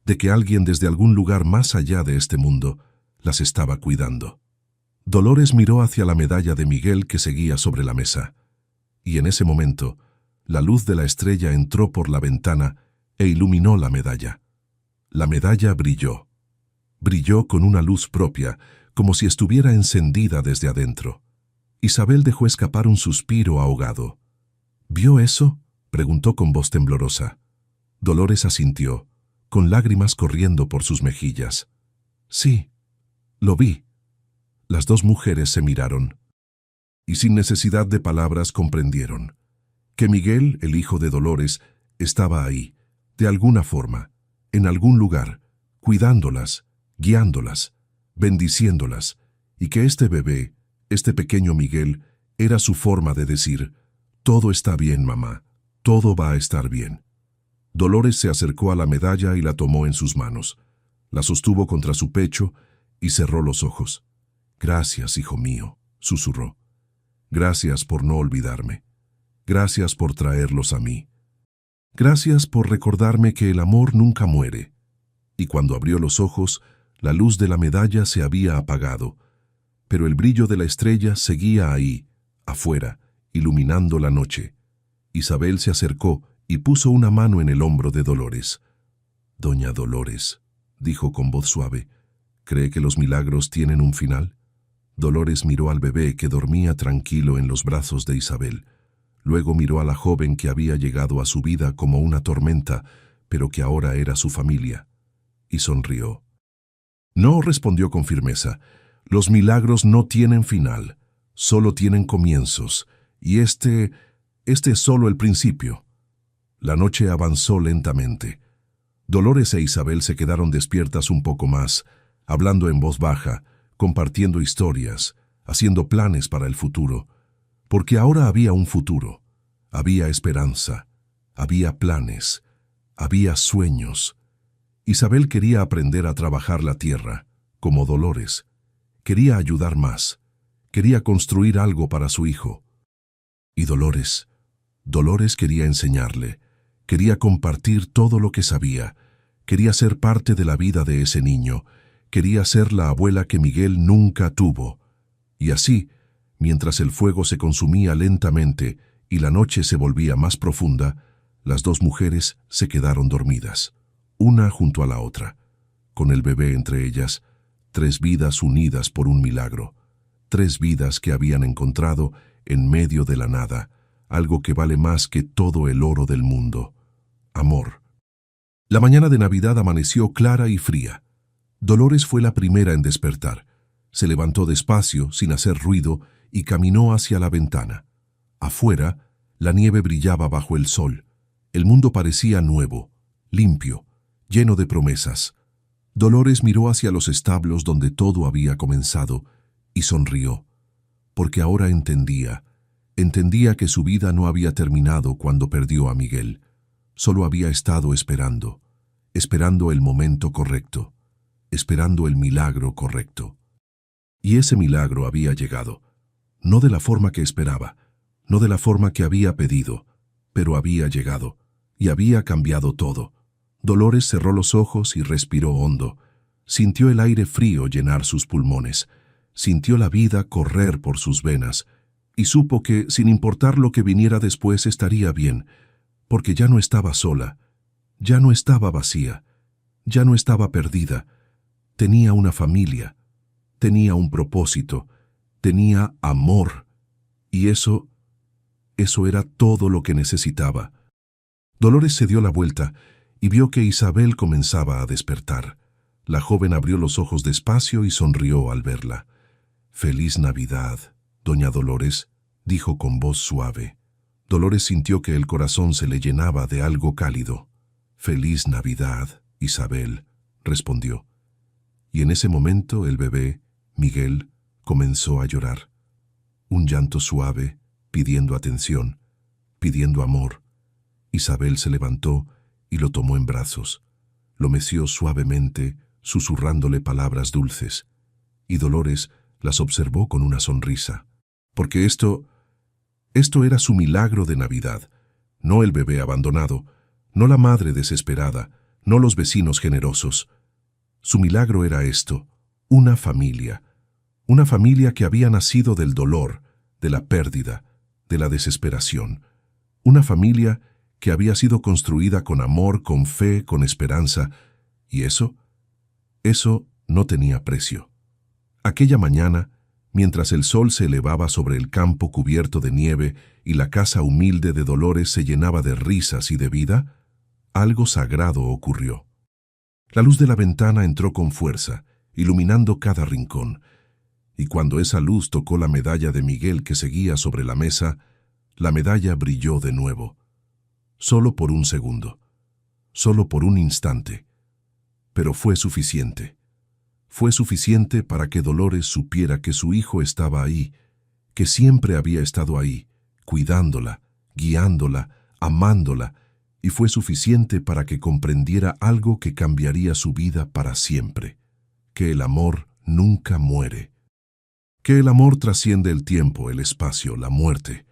de que alguien desde algún lugar más allá de este mundo las estaba cuidando. Dolores miró hacia la medalla de Miguel que seguía sobre la mesa, y en ese momento, la luz de la estrella entró por la ventana e iluminó la medalla. La medalla brilló. Brilló con una luz propia, como si estuviera encendida desde adentro. Isabel dejó escapar un suspiro ahogado. ¿Vio eso?, preguntó con voz temblorosa. Dolores asintió, con lágrimas corriendo por sus mejillas. Sí, lo vi. Las dos mujeres se miraron, y sin necesidad de palabras comprendieron que Miguel, el hijo de Dolores, estaba ahí, de alguna forma, en algún lugar, cuidándolas, guiándolas, bendiciéndolas, y que este bebé, este pequeño Miguel, era su forma de decir: todo está bien, mamá, todo va a estar bien. Dolores se acercó a la medalla y la tomó en sus manos, la sostuvo contra su pecho y cerró los ojos. Gracias, hijo mío, susurró. Gracias por no olvidarme. Gracias por traerlos a mí. Gracias por recordarme que el amor nunca muere. Y cuando abrió los ojos, la luz de la medalla se había apagado, pero el brillo de la estrella seguía ahí, afuera, iluminando la noche. Isabel se acercó y puso una mano en el hombro de Dolores. Doña Dolores, dijo con voz suave, ¿cree que los milagros tienen un final? Dolores miró al bebé que dormía tranquilo en los brazos de Isabel. Luego miró a la joven que había llegado a su vida como una tormenta, pero que ahora era su familia, y sonrió. No, respondió con firmeza. Los milagros no tienen final, solo tienen comienzos, y este es solo el principio. La noche avanzó lentamente. Dolores e Isabel se quedaron despiertas un poco más, hablando en voz baja, compartiendo historias, haciendo planes para el futuro, porque ahora había un futuro, había esperanza, había planes, había sueños. Isabel quería aprender a trabajar la tierra, como Dolores. Quería ayudar más, quería construir algo para su hijo. Y Dolores quería enseñarle, quería compartir todo lo que sabía, quería ser parte de la vida de ese niño, quería ser la abuela que Miguel nunca tuvo. Y así, mientras el fuego se consumía lentamente y la noche se volvía más profunda, las dos mujeres se quedaron dormidas, una junto a la otra, con el bebé entre ellas, 3 vidas unidas por un milagro, 3 vidas que habían encontrado en medio de la nada, algo que vale más que todo el oro del mundo: amor. La mañana de Navidad amaneció clara y fría. Dolores fue la primera en despertar. Se levantó despacio, sin hacer ruido, y caminó hacia la ventana. Afuera, la nieve brillaba bajo el sol. El mundo parecía nuevo, limpio, lleno de promesas. Dolores miró hacia los establos donde todo había comenzado y sonrió, porque ahora entendía que su vida no había terminado cuando perdió a Miguel. Solo había estado esperando el momento correcto, esperando el milagro correcto. Y ese milagro había llegado, no de la forma que esperaba, no de la forma que había pedido, pero había llegado, y había cambiado todo. Dolores cerró los ojos y respiró hondo. Sintió el aire frío llenar sus pulmones, sintió la vida correr por sus venas, y supo que, sin importar lo que viniera después, estaría bien, porque ya no estaba sola, ya no estaba vacía, ya no estaba perdida. Tenía una familia, tenía un propósito, tenía amor, y eso era todo lo que necesitaba. Dolores se dio la vuelta y vio que Isabel comenzaba a despertar. La joven abrió los ojos despacio y sonrió al verla. «Feliz Navidad, doña Dolores», dijo con voz suave. Dolores sintió que el corazón se le llenaba de algo cálido. «Feliz Navidad, Isabel», respondió. Y en ese momento el bebé, Miguel, comenzó a llorar. Un llanto suave, pidiendo atención, pidiendo amor. Isabel se levantó y lo tomó en brazos. Lo meció suavemente, susurrándole palabras dulces. Y Dolores las observó con una sonrisa. Porque esto era su milagro de Navidad. No el bebé abandonado, no la madre desesperada, no los vecinos generosos. Su milagro era esto: una familia que había nacido del dolor, de la pérdida, de la desesperación. Una familia que había sido construida con amor, con fe, con esperanza, y eso no tenía precio. Aquella mañana, Mientras el sol se elevaba sobre el campo cubierto de nieve y la casa humilde de Dolores se llenaba de risas y de vida, algo sagrado ocurrió. La luz de la ventana entró con fuerza, iluminando cada rincón, y cuando esa luz tocó la medalla de Miguel que seguía sobre la mesa, la medalla brilló de nuevo. Solo por un segundo, solo por un instante, pero fue suficiente. Fue suficiente para que Dolores supiera que su hijo estaba ahí, que siempre había estado ahí, cuidándola, guiándola, amándola, y fue suficiente para que comprendiera algo que cambiaría su vida para siempre, que el amor nunca muere, que el amor trasciende el tiempo, el espacio, la muerte,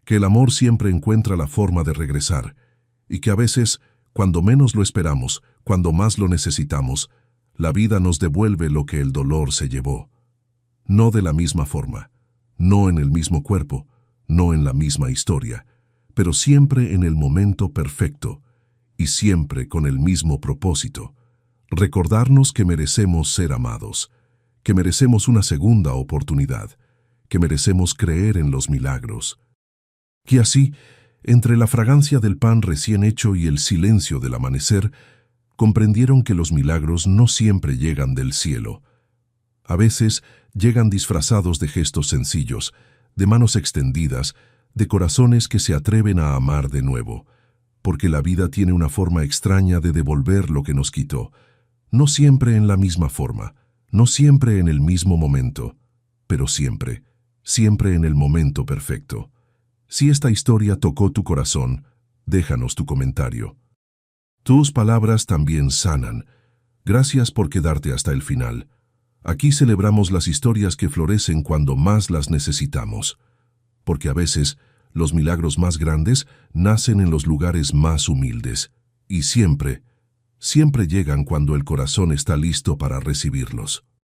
que el amor siempre encuentra la forma de regresar, y que a veces, cuando menos lo esperamos, cuando más lo necesitamos, la vida nos devuelve lo que el dolor se llevó. No de la misma forma, no en el mismo cuerpo, no en la misma historia, pero siempre en el momento perfecto y siempre con el mismo propósito: recordarnos que merecemos ser amados, que merecemos una segunda oportunidad, que merecemos creer en los milagros. Y así, entre la fragancia del pan recién hecho y el silencio del amanecer, comprendieron que los milagros no siempre llegan del cielo. A veces llegan disfrazados de gestos sencillos, de manos extendidas, de corazones que se atreven a amar de nuevo, porque la vida tiene una forma extraña de devolver lo que nos quitó, no siempre en la misma forma, no siempre en el mismo momento, pero siempre, siempre en el momento perfecto. Si esta historia tocó tu corazón, déjanos tu comentario. Tus palabras también sanan. Gracias por quedarte hasta el final. Aquí celebramos las historias que florecen cuando más las necesitamos, porque a veces los milagros más grandes nacen en los lugares más humildes, y siempre, siempre llegan cuando el corazón está listo para recibirlos.